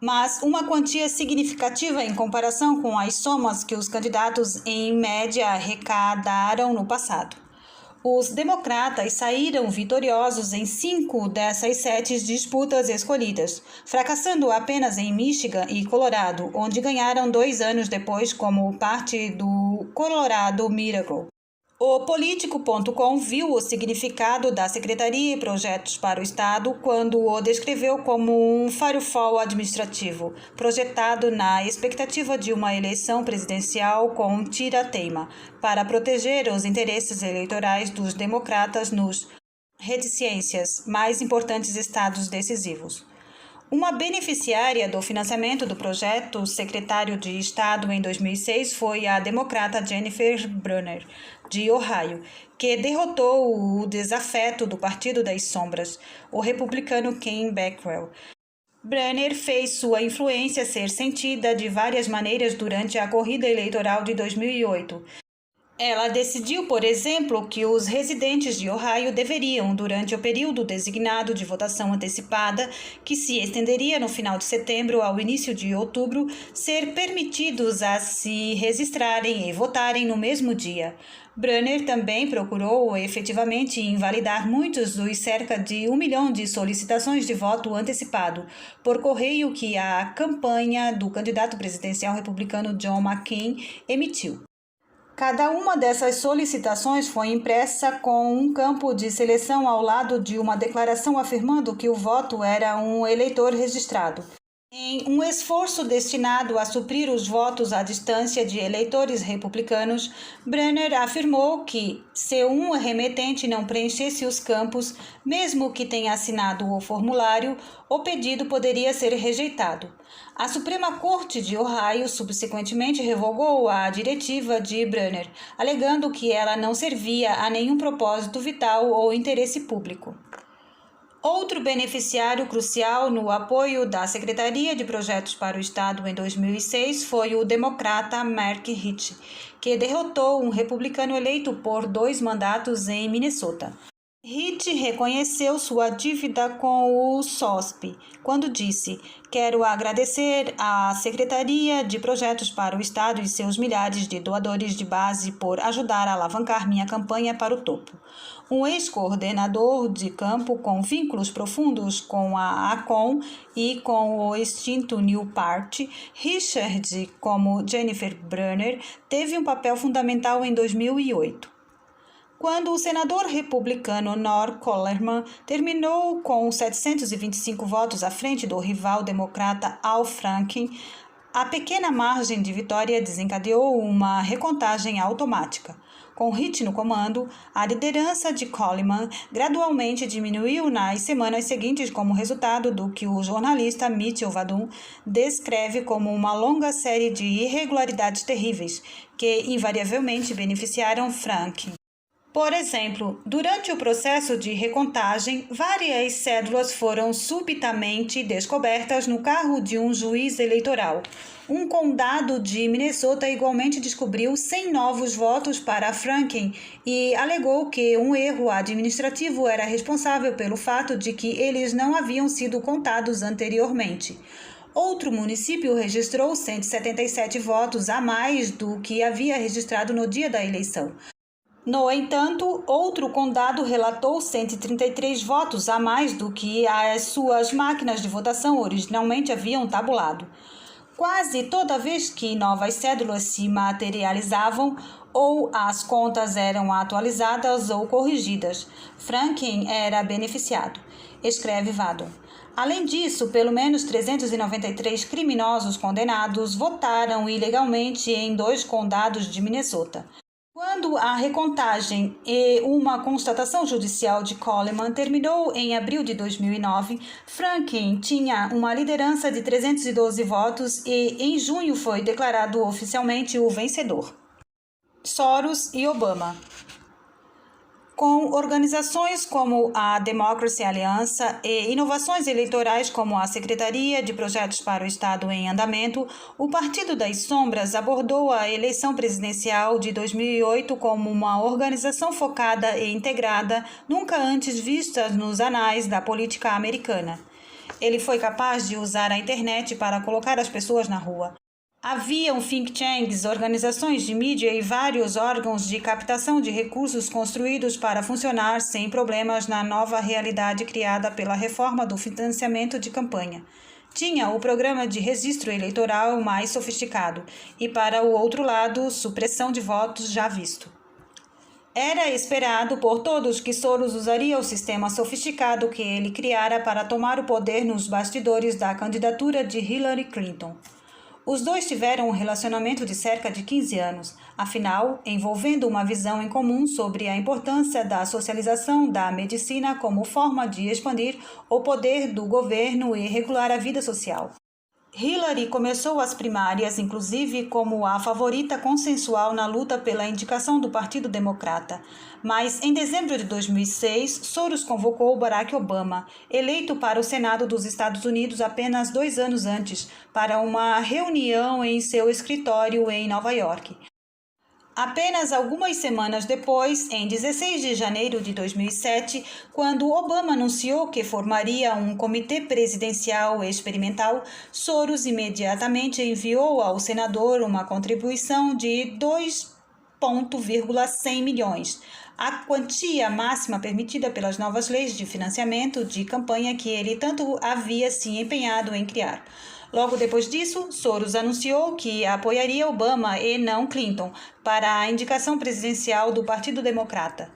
mas uma quantia significativa em comparação com as somas que os candidatos em média arrecadaram no passado. Os democratas saíram vitoriosos em 5 dessas 7 disputas escolhidas, fracassando apenas em Michigan e Colorado, onde ganharam 2 anos depois como parte do Colorado Miracle. O Político.com viu o significado da Secretaria e Projetos para o Estado quando o descreveu como um firewall administrativo, projetado na expectativa de uma eleição presidencial com tira-teima, para proteger os interesses eleitorais dos democratas nos reticências mais importantes estados decisivos. Uma beneficiária do financiamento do projeto secretário de Estado em 2006 foi a democrata Jennifer Brunner, de Ohio, que derrotou o desafeto do Partido das Sombras, o republicano Ken Beckwell. Brunner fez sua influência ser sentida de várias maneiras durante a corrida eleitoral de 2008. Ela decidiu, por exemplo, que os residentes de Ohio deveriam, durante o período designado de votação antecipada, que se estenderia no final de setembro ao início de outubro, ser permitidos a se registrarem e votarem no mesmo dia. Brunner também procurou efetivamente invalidar muitos dos cerca de 1 milhão de solicitações de voto antecipado por correio que a campanha do candidato presidencial republicano John McCain emitiu. Cada uma dessas solicitações foi impressa com um campo de seleção ao lado de uma declaração afirmando que o voto era um eleitor registrado. Em um esforço destinado a suprir os votos à distância de eleitores republicanos, Brunner afirmou que, se um remetente não preenchesse os campos, mesmo que tenha assinado o formulário, o pedido poderia ser rejeitado. A Suprema Corte de Ohio subsequentemente revogou a diretiva de Brunner, alegando que ela não servia a nenhum propósito vital ou interesse público. Outro beneficiário crucial no apoio da Secretaria de Projetos para o Estado em 2006 foi o democrata Mark Hitch, que derrotou um republicano eleito por 2 mandatos em Minnesota. Hitch reconheceu sua dívida com o SOSP quando disse: "Quero agradecer à Secretaria de Projetos para o Estado e seus milhares de doadores de base por ajudar a alavancar minha campanha para o topo." Um ex-coordenador de campo com vínculos profundos com a ACON e com o extinto New Party, Richard, como Jennifer Brunner, teve um papel fundamental em 2008. Quando o senador republicano Norm Colerman terminou com 725 votos à frente do rival democrata Al Franken, a pequena margem de vitória desencadeou uma recontagem automática. Com Hit no comando, a liderança de Coleman gradualmente diminuiu nas semanas seguintes como resultado do que o jornalista Mitchell Vadum descreve como uma longa série de irregularidades terríveis, que invariavelmente beneficiaram Frank. Por exemplo, durante o processo de recontagem, várias cédulas foram subitamente descobertas no carro de um juiz eleitoral. Um condado de Minnesota igualmente descobriu 100 novos votos para Franken e alegou que um erro administrativo era responsável pelo fato de que eles não haviam sido contados anteriormente. Outro município registrou 177 votos a mais do que havia registrado no dia da eleição. No entanto, outro condado relatou 133 votos a mais do que as suas máquinas de votação originalmente haviam tabulado. Quase toda vez que novas cédulas se materializavam, ou as contas eram atualizadas ou corrigidas, Franken era beneficiado, escreve Vadum. Além disso, pelo menos 393 criminosos condenados votaram ilegalmente em 2 condados de Minnesota. Quando a recontagem e uma constatação judicial de Coleman terminou em abril de 2009, Franken tinha uma liderança de 312 votos e, em junho, foi declarado oficialmente o vencedor. Soros e Obama. Com organizações como a Democracy Aliança e inovações eleitorais como a Secretaria de Projetos para o Estado em andamento, o Partido das Sombras abordou a eleição presidencial de 2008 como uma organização focada e integrada, nunca antes vista nos anais da política americana. Ele foi capaz de usar a internet para colocar as pessoas na rua. Haviam think tanks, organizações de mídia e vários órgãos de captação de recursos construídos para funcionar sem problemas na nova realidade criada pela reforma do financiamento de campanha. Tinha o programa de registro eleitoral mais sofisticado e, para o outro lado, supressão de votos já visto. Era esperado por todos que Soros usaria o sistema sofisticado que ele criara para tomar o poder nos bastidores da candidatura de Hillary Clinton. Os dois tiveram um relacionamento de cerca de 15 anos, afinal, envolvendo uma visão em comum sobre a importância da socialização da medicina como forma de expandir o poder do governo e regular a vida social. Hillary começou as primárias, inclusive, como a favorita consensual na luta pela indicação do Partido Democrata. Mas, em dezembro de 2006, Soros convocou Barack Obama, eleito para o Senado dos Estados Unidos apenas 2 anos antes, para uma reunião em seu escritório em Nova York. Apenas algumas semanas depois, em 16 de janeiro de 2007, quando Obama anunciou que formaria um comitê presidencial experimental, Soros imediatamente enviou ao senador uma contribuição de 2,100 milhões, a quantia máxima permitida pelas novas leis de financiamento de campanha que ele tanto havia se empenhado em criar. Logo depois disso, Soros anunciou que apoiaria Obama e não Clinton para a indicação presidencial do Partido Democrata.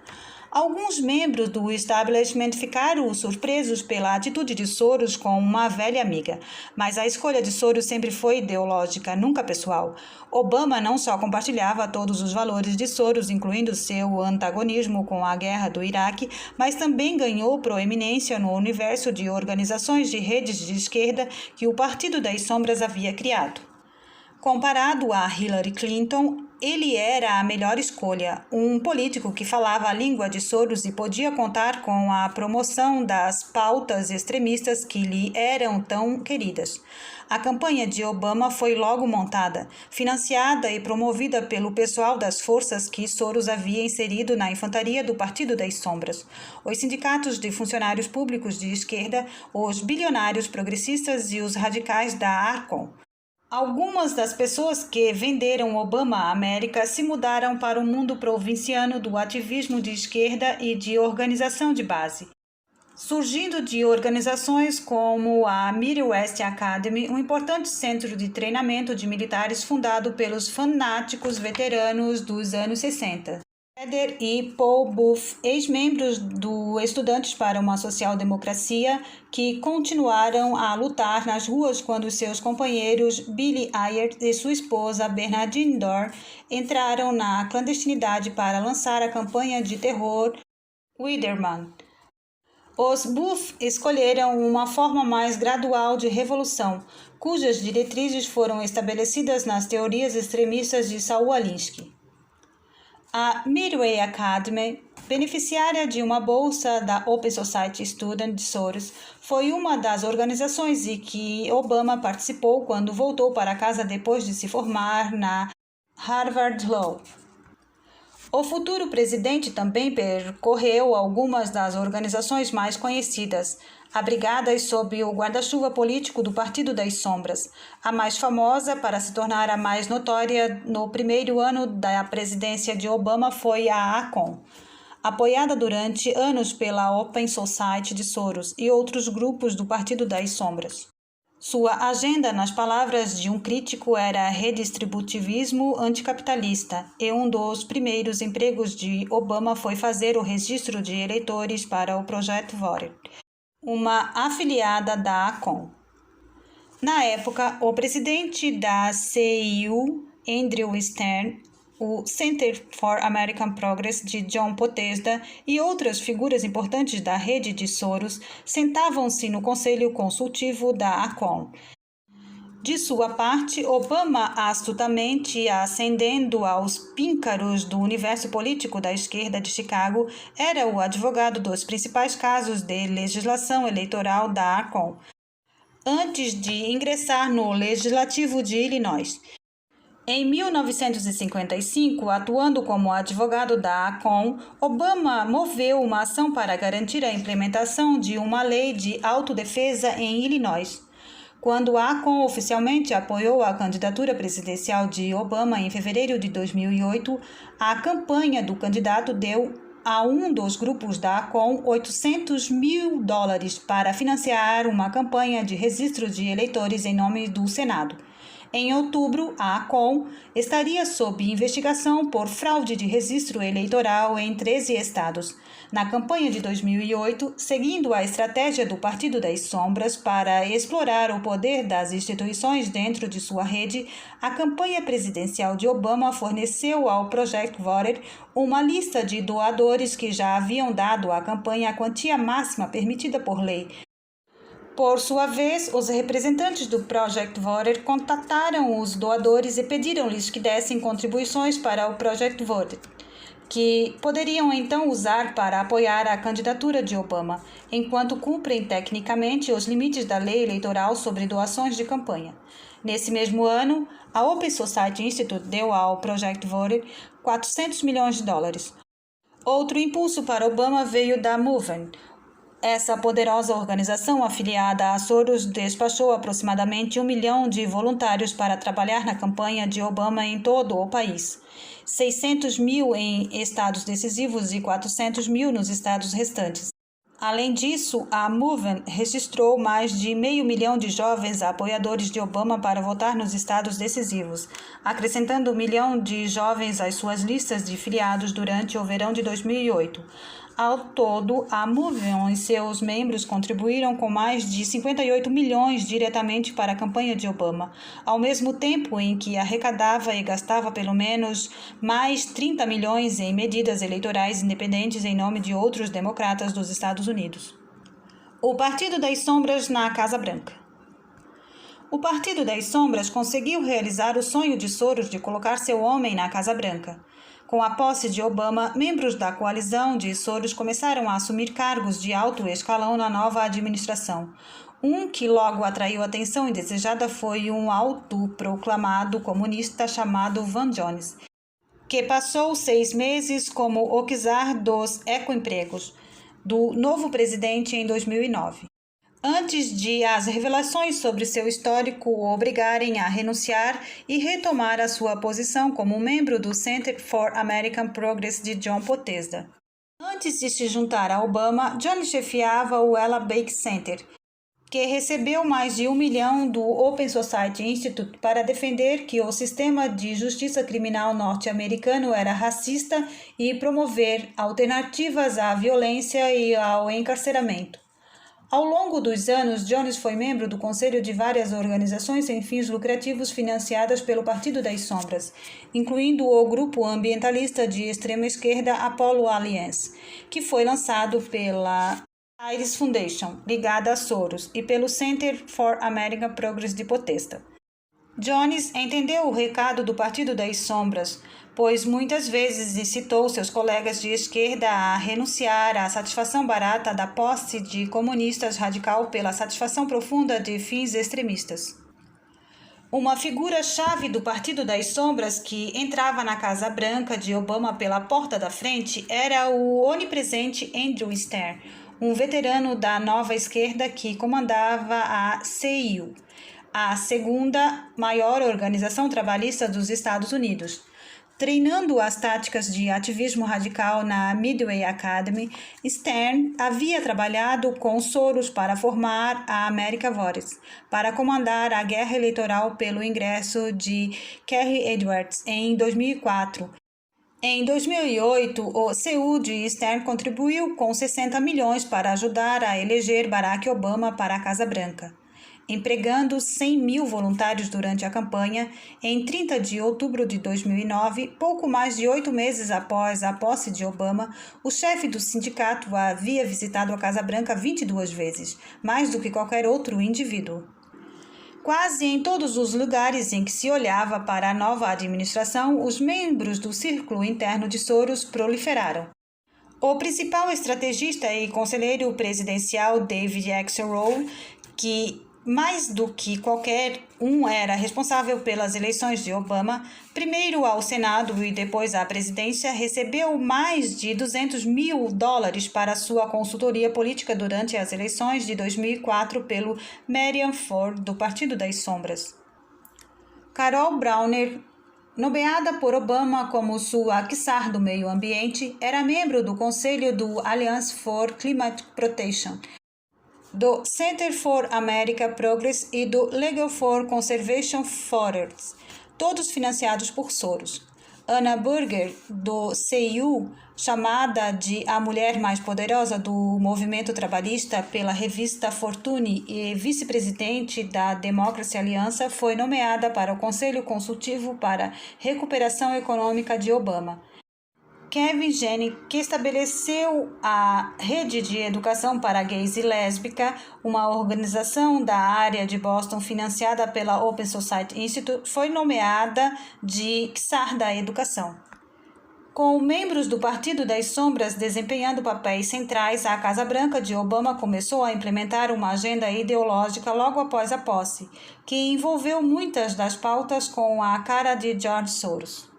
Alguns membros do establishment ficaram surpresos pela atitude de Soros com uma velha amiga, mas a escolha de Soros sempre foi ideológica, nunca pessoal. Obama não só compartilhava todos os valores de Soros, incluindo seu antagonismo com a guerra do Iraque, mas também ganhou proeminência no universo de organizações de redes de esquerda que o Partido das Sombras havia criado. Comparado a Hillary Clinton, ele era a melhor escolha, um político que falava a língua de Soros e podia contar com a promoção das pautas extremistas que lhe eram tão queridas. A campanha de Obama foi logo montada, financiada e promovida pelo pessoal das forças que Soros havia inserido na infantaria do Partido das Sombras, os sindicatos de funcionários públicos de esquerda, os bilionários progressistas e os radicais da Arcon. Algumas das pessoas que venderam Obama à América se mudaram para o mundo provinciano do ativismo de esquerda e de organização de base, surgindo de organizações como a Midwest Academy, um importante centro de treinamento de militares fundado pelos fanáticos veteranos dos anos 60. Eder e Paul Booth, ex-membros do Estudantes para uma Social-Democracia, que continuaram a lutar nas ruas quando seus companheiros Billy Ayer e sua esposa Bernardine Dohr entraram na clandestinidade para lançar a campanha de terror Widerman. Os Booth escolheram uma forma mais gradual de revolução, cujas diretrizes foram estabelecidas nas teorias extremistas de Saul Alinsky. A Midway Academy, beneficiária de uma bolsa da Open Society Student de Soros, foi uma das organizações em que Obama participou quando voltou para casa depois de se formar na Harvard Law. O futuro presidente também percorreu algumas das organizações mais conhecidas, abrigadas sob o guarda-chuva político do Partido das Sombras. A mais famosa, para se tornar a mais notória no primeiro ano da presidência de Obama, foi a ACON, apoiada durante anos pela Open Society de Soros e outros grupos do Partido das Sombras. Sua agenda, nas palavras de um crítico, era redistributivismo anticapitalista, e um dos primeiros empregos de Obama foi fazer o registro de eleitores para o Projeto Voter, uma afiliada da ACON. Na época, o presidente da CIU, Andrew Stern, o Center for American Progress de John Podesta e outras figuras importantes da rede de Soros sentavam-se no conselho consultivo da ACON. De sua parte, Obama, astutamente ascendendo aos píncaros do universo político da esquerda de Chicago, era o advogado dos principais casos de legislação eleitoral da ACON, antes de ingressar no Legislativo de Illinois. Em 1955, atuando como advogado da ACON, Obama moveu uma ação para garantir a implementação de uma lei de autodefesa em Illinois. Quando a ACON oficialmente apoiou a candidatura presidencial de Obama em fevereiro de 2008, a campanha do candidato deu a um dos grupos da ACON $800 mil para financiar uma campanha de registro de eleitores em nome do Senado. Em outubro, a ACON estaria sob investigação por fraude de registro eleitoral em 13 estados. Na campanha de 2008, seguindo a estratégia do Partido das Sombras para explorar o poder das instituições dentro de sua rede, a campanha presidencial de Obama forneceu ao Project Voter uma lista de doadores que já haviam dado à campanha a quantia máxima permitida por lei. Por sua vez, os representantes do Project Voter contataram os doadores e pediram-lhes que dessem contribuições para o Project Voter, que poderiam então usar para apoiar a candidatura de Obama, enquanto cumprem tecnicamente os limites da lei eleitoral sobre doações de campanha. Nesse mesmo ano, a Open Society Institute deu ao Project Voter $400 milhões. Outro impulso para Obama veio da Movement. Essa poderosa organização afiliada a Soros despachou aproximadamente 1 milhão de voluntários para trabalhar na campanha de Obama em todo o país. 600 mil em estados decisivos e 400 mil nos estados restantes. Além disso, a Movement registrou mais de 500 mil de jovens apoiadores de Obama para votar nos estados decisivos, acrescentando 1 milhão de jovens às suas listas de filiados durante o verão de 2008. Ao todo, a Movement e seus membros contribuíram com mais de 58 milhões diretamente para a campanha de Obama, ao mesmo tempo em que arrecadava e gastava pelo menos mais 30 milhões em medidas eleitorais independentes em nome de outros democratas dos Estados Unidos. O Partido das Sombras na Casa Branca. O Partido das Sombras conseguiu realizar o sonho de Soros de colocar seu homem na Casa Branca. Com a posse de Obama, membros da coalizão de Soros começaram a assumir cargos de alto escalão na nova administração. Um que logo atraiu atenção indesejada foi um autoproclamado comunista chamado Van Jones, que passou 6 meses como o czar dos ecoempregos do novo presidente em 2009. Antes de as revelações sobre seu histórico o obrigarem a renunciar e retomar a sua posição como membro do Center for American Progress de John Podesta. Antes de se juntar a Obama, Jones chefiava o Ella Baker Center, que recebeu mais de 1 milhão do Open Society Institute para defender que o sistema de justiça criminal norte-americano era racista e promover alternativas à violência e ao encarceramento. Ao longo dos anos, Jones foi membro do conselho de várias organizações sem fins lucrativos financiadas pelo Partido das Sombras, incluindo o grupo ambientalista de extrema esquerda Apollo Alliance, que foi lançado pela Iris Foundation, ligada a Soros, e pelo Center for American Progress de Potesta. Jones entendeu o recado do Partido das Sombras, pois muitas vezes incitou seus colegas de esquerda a renunciar à satisfação barata da posse de comunistas radical pela satisfação profunda de fins extremistas. Uma figura-chave do Partido das Sombras que entrava na Casa Branca de Obama pela porta da frente era o onipresente Andrew Stern, um veterano da nova esquerda que comandava a CIU, a segunda maior organização trabalhista dos Estados Unidos. Treinando as táticas de ativismo radical na Midway Academy, Stern havia trabalhado com Soros para formar a America Votes, para comandar a guerra eleitoral pelo ingresso de Kerry Edwards em 2004. Em 2008, o CU de Stern contribuiu com 60 milhões para ajudar a eleger Barack Obama para a Casa Branca. Empregando 100 mil voluntários durante a campanha, em 30 de outubro de 2009, pouco mais de 8 meses após a posse de Obama, o chefe do sindicato havia visitado a Casa Branca 22 vezes, mais do que qualquer outro indivíduo. Quase em todos os lugares em que se olhava para a nova administração, os membros do círculo interno de Soros proliferaram. O principal estrategista e conselheiro presidencial David Axelrod, que mais do que qualquer um era responsável pelas eleições de Obama, primeiro ao Senado e depois à presidência, recebeu mais de $200 mil para sua consultoria política durante as eleições de 2004 pelo Marian Ford, do Partido das Sombras. Carol Browner, nomeada por Obama como sua czar do meio ambiente, era membro do conselho do Alliance for Climate Protection, do Center for American Progress e do Legal for Conservation Forests, todos financiados por Soros. Anna Burger, do CIU, chamada de a mulher mais poderosa do movimento trabalhista pela revista Fortune e vice-presidente da Democracy Alliance, foi nomeada para o Conselho Consultivo para Recuperação Econômica de Obama. Kevin Jennings, que estabeleceu a Rede de Educação para Gays e Lésbica, uma organização da área de Boston financiada pela Open Society Institute, foi nomeada de czar da educação. Com membros do Partido das Sombras desempenhando papéis centrais, a Casa Branca de Obama começou a implementar uma agenda ideológica logo após a posse, que envolveu muitas das pautas com a cara de George Soros.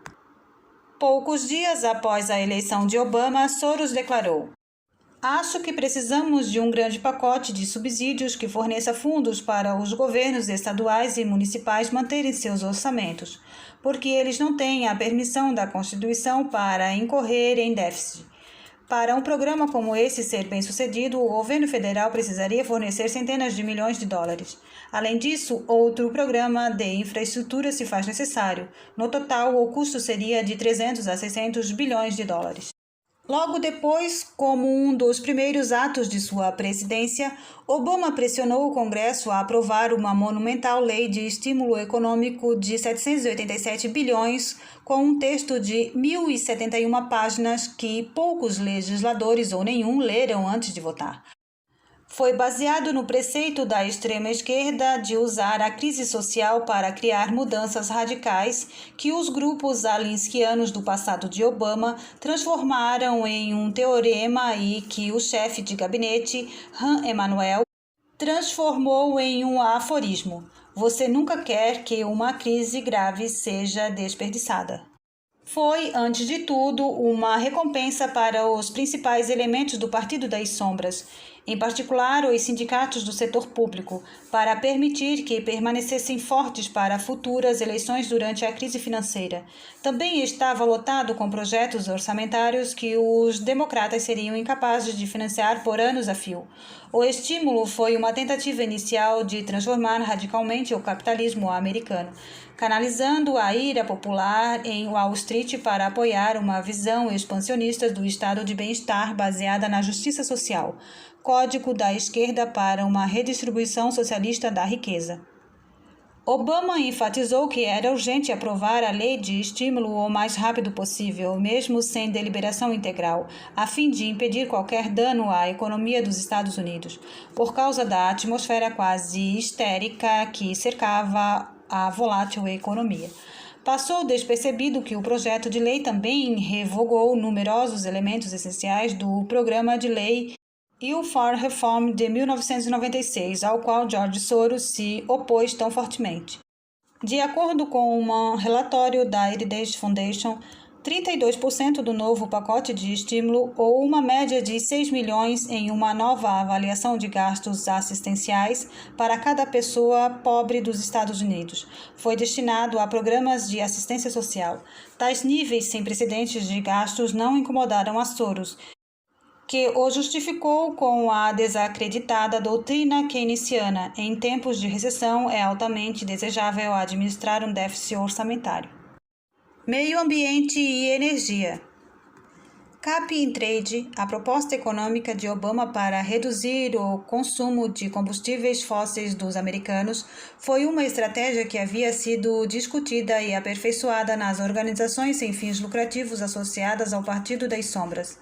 Poucos dias após a eleição de Obama, Soros declarou: "Acho que precisamos de um grande pacote de subsídios que forneça fundos para os governos estaduais e municipais manterem seus orçamentos, porque eles não têm a permissão da Constituição para incorrer em déficit. Para um programa como esse ser bem-sucedido, o governo federal precisaria fornecer centenas de milhões de dólares. Além disso, outro programa de infraestrutura se faz necessário. No total, o custo seria de 300 a 600 bilhões de dólares. Logo depois, como um dos primeiros atos de sua presidência, Obama pressionou o Congresso a aprovar uma monumental lei de estímulo econômico de 787 bilhões, com um texto de 1.071 páginas que poucos legisladores ou nenhum leram antes de votar. Foi baseado no preceito da extrema-esquerda de usar a crise social para criar mudanças radicais que os grupos alinskianos do passado de Obama transformaram em um teorema e que o chefe de gabinete, Rahm Emanuel, transformou em um aforismo: "Você nunca quer que uma crise grave seja desperdiçada." Foi, antes de tudo, uma recompensa para os principais elementos do Partido das Sombras. em particular os sindicatos do setor público, para permitir que permanecessem fortes para futuras eleições durante a crise financeira. Também estava lotado com projetos orçamentários que os democratas seriam incapazes de financiar por anos a fio. O estímulo foi uma tentativa inicial de transformar radicalmente o capitalismo americano, canalizando a ira popular em Wall Street para apoiar uma visão expansionista do estado de bem-estar baseada na justiça social, código da esquerda para uma redistribuição socialista da riqueza. Obama enfatizou que era urgente aprovar a lei de estímulo o mais rápido possível, mesmo sem deliberação integral, a fim de impedir qualquer dano à economia dos Estados Unidos, por causa da atmosfera quase histérica que cercava a volátil economia. Passou despercebido que o projeto de lei também revogou numerosos elementos essenciais do programa de lei Youth for Reform de 1996, ao qual George Soros se opôs tão fortemente. De acordo com um relatório da Heritage Foundation, 32% do novo pacote de estímulo, ou uma média de 6 milhões em uma nova avaliação de gastos assistenciais para cada pessoa pobre dos Estados Unidos, foi destinado a programas de assistência social. Tais níveis sem precedentes de gastos não incomodaram a Soros, que o justificou com a desacreditada doutrina keynesiana: em tempos de recessão é altamente desejável administrar um déficit orçamentário. Meio ambiente e energia. Cap and Trade, a proposta econômica de Obama para reduzir o consumo de combustíveis fósseis dos americanos, foi uma estratégia que havia sido discutida e aperfeiçoada nas organizações sem fins lucrativos associadas ao Partido das Sombras.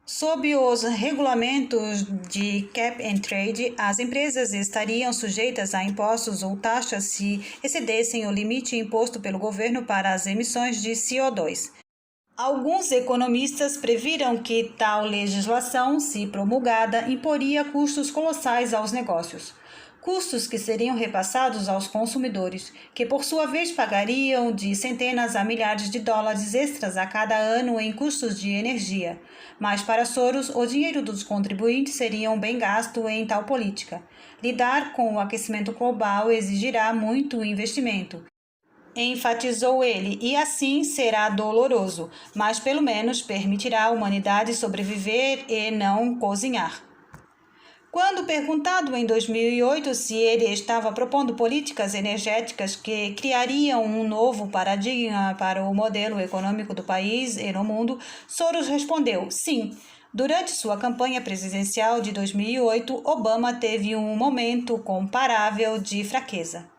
Sob os regulamentos de Cap and Trade, as empresas estariam sujeitas a impostos ou taxas se excedessem o limite imposto pelo governo para as emissões de CO2. Alguns economistas previram que tal legislação, se promulgada, imporia custos colossais aos negócios. Custos que seriam repassados aos consumidores, que por sua vez pagariam de centenas a milhares de dólares extras a cada ano em custos de energia. Mas para Soros, o dinheiro dos contribuintes seria bem gasto em tal política. Lidar com o aquecimento global exigirá muito investimento, enfatizou ele, e assim será doloroso, mas pelo menos permitirá à humanidade sobreviver e não cozinhar. Quando perguntado em 2008 se ele estava propondo políticas energéticas que criariam um novo paradigma para o modelo econômico do país e no mundo, Soros respondeu: sim. Durante sua campanha presidencial de 2008, Obama teve um momento comparável de fraqueza.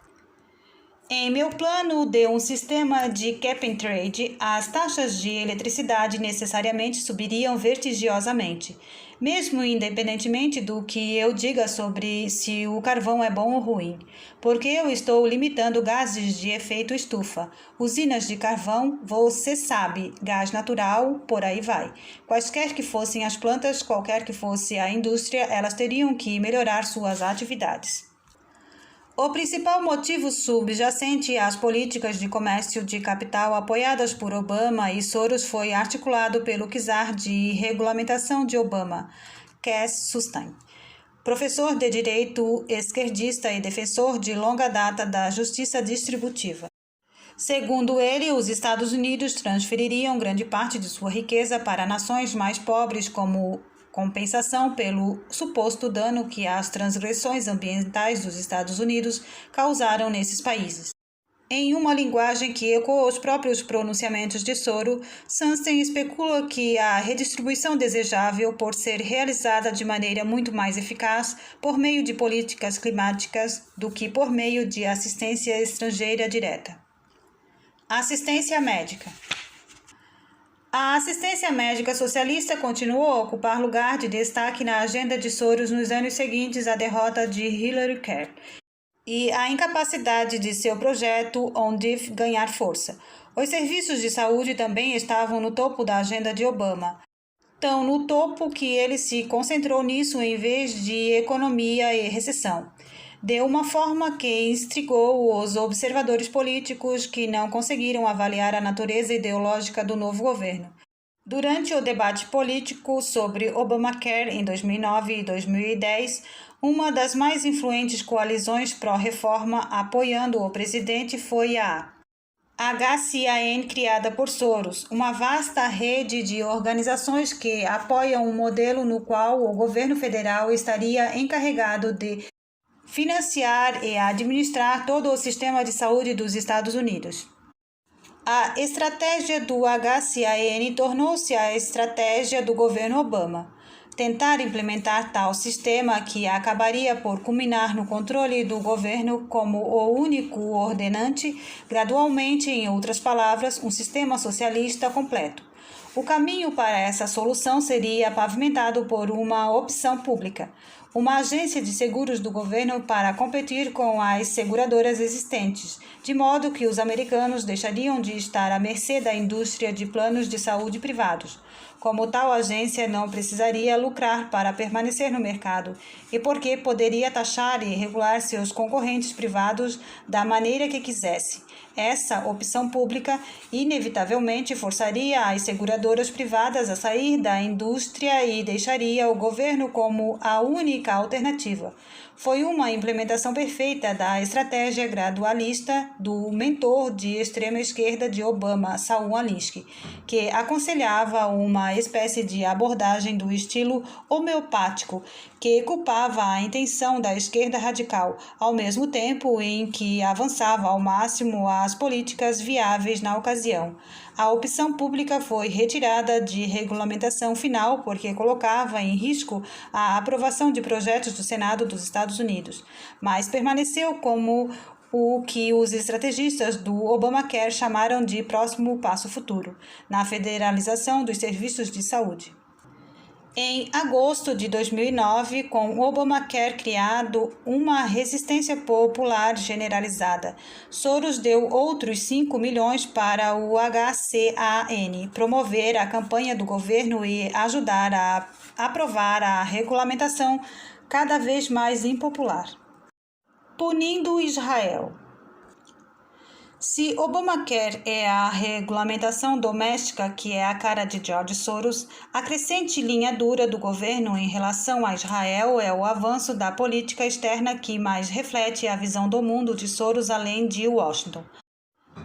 Em meu plano de um sistema de cap and trade, as taxas de eletricidade necessariamente subiriam vertiginosamente, mesmo independentemente do que eu diga sobre se o carvão é bom ou ruim, porque eu estou limitando gases de efeito estufa, usinas de carvão, você sabe, gás natural, por aí vai. Quaisquer que fossem as plantas, qualquer que fosse a indústria, elas teriam que melhorar suas atividades. O principal motivo subjacente às políticas de comércio de capital apoiadas por Obama e Soros foi articulado pelo czar de regulamentação de Obama, Cass Sunstein, professor de direito esquerdista e defensor de longa data da justiça distributiva. Segundo ele, os Estados Unidos transfeririam grande parte de sua riqueza para nações mais pobres como compensação pelo suposto dano que as transgressões ambientais dos Estados Unidos causaram nesses países. Em uma linguagem que ecoa os próprios pronunciamentos de Soros, Sunstein especula que a redistribuição desejável, por ser realizada de maneira muito mais eficaz por meio de políticas climáticas do que por meio de assistência estrangeira direta. Assistência médica. A assistência médica socialista continuou a ocupar lugar de destaque na agenda de Soros nos anos seguintes à derrota de Hillary Clinton e à incapacidade de seu projeto ONDIF ganhar força. Os serviços de saúde também estavam no topo da agenda de Obama, tão no topo que ele se concentrou nisso em vez de economia e recessão, de uma forma que instigou os observadores políticos que não conseguiram avaliar a natureza ideológica do novo governo. Durante o debate político sobre Obamacare em 2009 e 2010, uma das mais influentes coalizões pró-reforma apoiando o presidente foi a HCAN, criada por Soros, uma vasta rede de organizações que apoiam um modelo no qual o governo federal estaria encarregado de financiar e administrar todo o sistema de saúde dos Estados Unidos. A estratégia do HCAN tornou-se a estratégia do governo Obama. Tentar implementar tal sistema que acabaria por culminar no controle do governo como o único ordenante, gradualmente, em outras palavras, um sistema socialista completo. O caminho para essa solução seria pavimentado por uma opção pública, uma agência de seguros do governo para competir com as seguradoras existentes, de modo que os americanos deixariam de estar à mercê da indústria de planos de saúde privados. Como tal agência não precisaria lucrar para permanecer no mercado e porque poderia taxar e regular seus concorrentes privados da maneira que quisesse. Essa opção pública inevitavelmente forçaria as seguradoras privadas a sair da indústria e deixaria o governo como a única alternativa. Foi uma implementação perfeita da estratégia gradualista do mentor de extrema esquerda de Obama, Saul Alinsky, que aconselhava uma espécie de abordagem do estilo homeopático, que culpava a intenção da esquerda radical, ao mesmo tempo em que avançava ao máximo as políticas viáveis na ocasião. A opção pública foi retirada de regulamentação final porque colocava em risco a aprovação de projetos do Senado dos Estados Unidos, mas permaneceu como o que os estrategistas do Obamacare chamaram de próximo passo futuro, na federalização dos serviços de saúde. Em agosto de 2009, com o Obamacare criado, uma resistência popular generalizada, Soros deu outros 5 milhões para o HCAN promover a campanha do governo e ajudar a aprovar a regulamentação cada vez mais impopular. Punindo Israel. Se Obamacare é a regulamentação doméstica que é a cara de George Soros, a crescente linha dura do governo em relação a Israel é o avanço da política externa que mais reflete a visão do mundo de Soros além de Washington.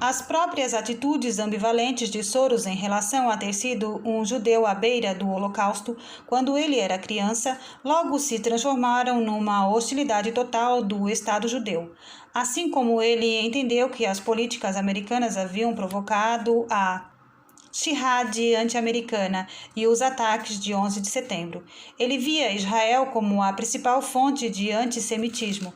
As próprias atitudes ambivalentes de Soros em relação a ter sido um judeu à beira do Holocausto quando ele era criança, logo se transformaram numa hostilidade total do Estado judeu. Assim como ele entendeu que as políticas americanas haviam provocado a Jihad anti-americana e os ataques de 11 de setembro. Ele via Israel como a principal fonte de antissemitismo.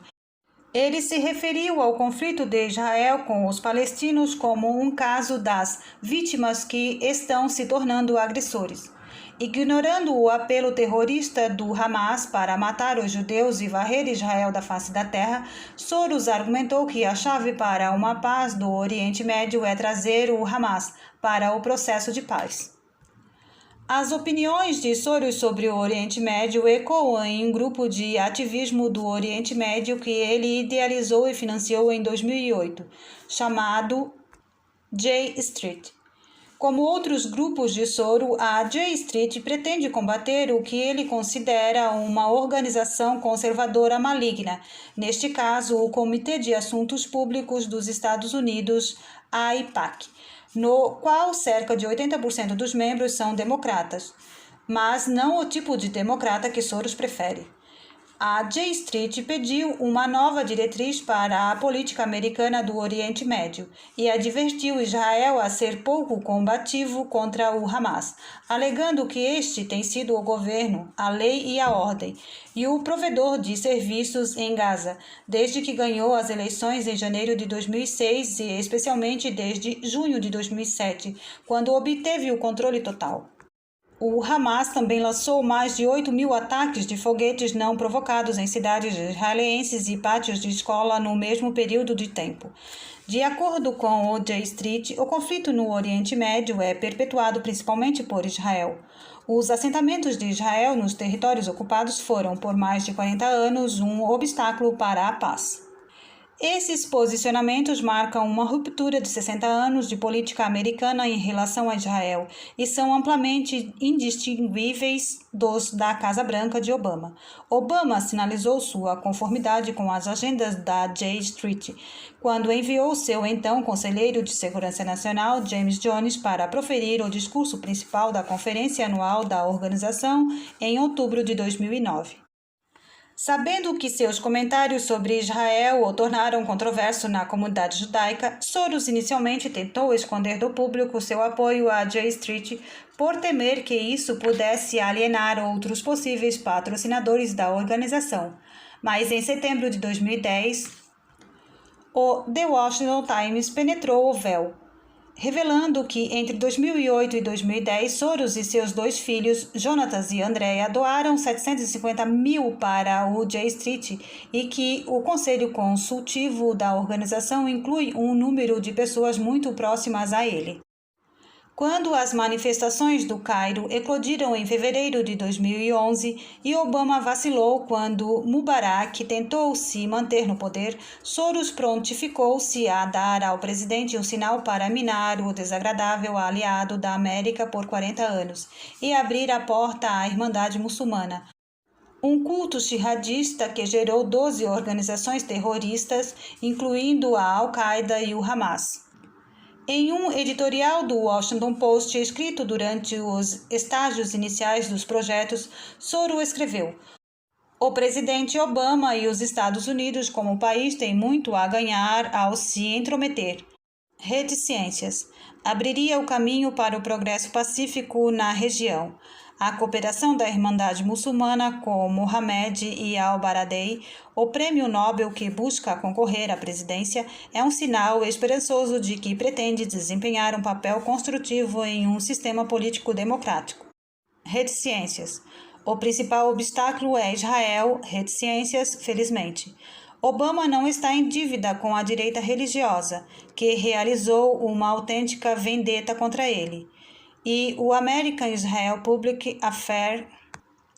Ele se referiu ao conflito de Israel com os palestinos como um caso das vítimas que estão se tornando agressores. Ignorando o apelo terrorista do Hamas para matar os judeus e varrer Israel da face da terra, Soros argumentou que a chave para uma paz do Oriente Médio é trazer o Hamas para o processo de paz. As opiniões de Soros sobre o Oriente Médio ecoam em um grupo de ativismo do Oriente Médio que ele idealizou e financiou em 2008, chamado J Street. Como outros grupos de Soros, a J Street pretende combater o que ele considera uma organização conservadora maligna, neste caso o Comitê de Assuntos Públicos dos Estados Unidos, AIPAC, no qual cerca de 80% dos membros são democratas, mas não o tipo de democrata que Soros prefere. A J Street pediu uma nova diretriz para a política americana do Oriente Médio e advertiu Israel a ser pouco combativo contra o Hamas, alegando que este tem sido o governo, a lei e a ordem, e o provedor de serviços em Gaza, desde que ganhou as eleições em janeiro de 2006 e especialmente desde junho de 2007, quando obteve o controle total. O Hamas também lançou mais de 8.000 ataques de foguetes não provocados em cidades israelenses e pátios de escola no mesmo período de tempo. De acordo com o J Street, o conflito no Oriente Médio é perpetuado principalmente por Israel. Os assentamentos de Israel nos territórios ocupados foram, por mais de 40 anos, um obstáculo para a paz. Esses posicionamentos marcam uma ruptura de 60 anos de política americana em relação a Israel e são amplamente indistinguíveis dos da Casa Branca de Obama. Obama sinalizou sua conformidade com as agendas da J Street quando enviou seu então conselheiro de Segurança Nacional, James Jones, para proferir o discurso principal da Conferência Anual da organização em outubro de 2009. Sabendo que seus comentários sobre Israel o tornaram controverso na comunidade judaica, Soros inicialmente tentou esconder do público seu apoio à J Street por temer que isso pudesse alienar outros possíveis patrocinadores da organização. Mas em setembro de 2010, o The Washington Times penetrou o véu, revelando que entre 2008 e 2010, Soros e seus dois filhos, Jonatas e Andrea, doaram 750 mil para o J Street e que o conselho consultivo da organização inclui um número de pessoas muito próximas a ele. Quando as manifestações do Cairo eclodiram em fevereiro de 2011 e Obama vacilou quando Mubarak tentou se manter no poder, Soros prontificou-se a dar ao presidente um sinal para minar o desagradável aliado da América por 40 anos e abrir a porta à Irmandade Muçulmana, um culto jihadista que gerou 12 organizações terroristas, incluindo a Al-Qaeda e o Hamas. Em um editorial do Washington Post escrito durante os estágios iniciais dos projetos, Soros escreveu: "O presidente Obama e os Estados Unidos como país têm muito a ganhar ao se intrometer. Reticências. Abriria o caminho para o progresso pacífico na região. A cooperação da Irmandade Muçulmana com Mohammed e al-Baradei, o prêmio Nobel que busca concorrer à presidência, é um sinal esperançoso de que pretende desempenhar um papel construtivo em um sistema político democrático. Reticências. O principal obstáculo é Israel. Reticências, felizmente. Obama não está em dívida com a direita religiosa, que realizou uma autêntica vendetta contra ele. E o American Israel Public Affairs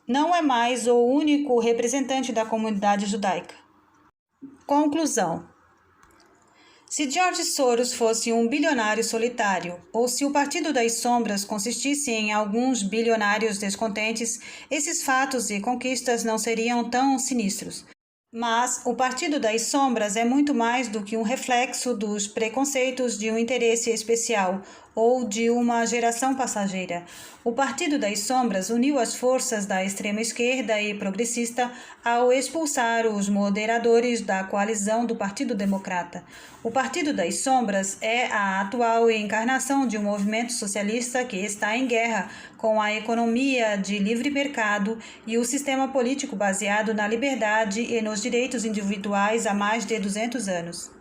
não é mais o único representante da comunidade judaica." Conclusão. Se George Soros fosse um bilionário solitário, ou se o Partido das Sombras consistisse em alguns bilionários descontentes, esses fatos e conquistas não seriam tão sinistros. Mas o Partido das Sombras é muito mais do que um reflexo dos preconceitos de um interesse especial ou de uma geração passageira. O Partido das Sombras uniu as forças da extrema-esquerda e progressista ao expulsar os moderadores da coalizão do Partido Democrata. O Partido das Sombras é a atual encarnação de um movimento socialista que está em guerra com a economia de livre mercado e o sistema político baseado na liberdade e nos direitos individuais há mais de 200 anos.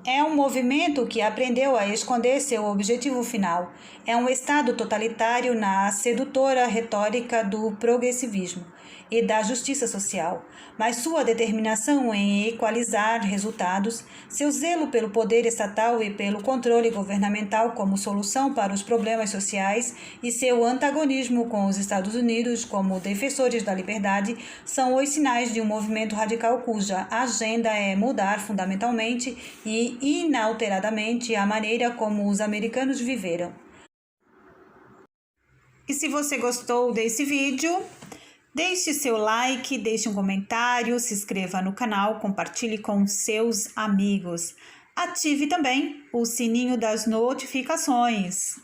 É um movimento que aprendeu a esconder seu objetivo final. É um Estado totalitário na sedutora retórica do progressivismo e da justiça social, mas sua determinação em equalizar resultados, seu zelo pelo poder estatal e pelo controle governamental como solução para os problemas sociais e seu antagonismo com os Estados Unidos como defensores da liberdade são os sinais de um movimento radical cuja agenda é mudar fundamentalmente e inalteradamente a maneira como os americanos viveram. E se você gostou desse vídeo, deixe seu like, deixe um comentário, se inscreva no canal, compartilhe com seus amigos. Ative também o sininho das notificações.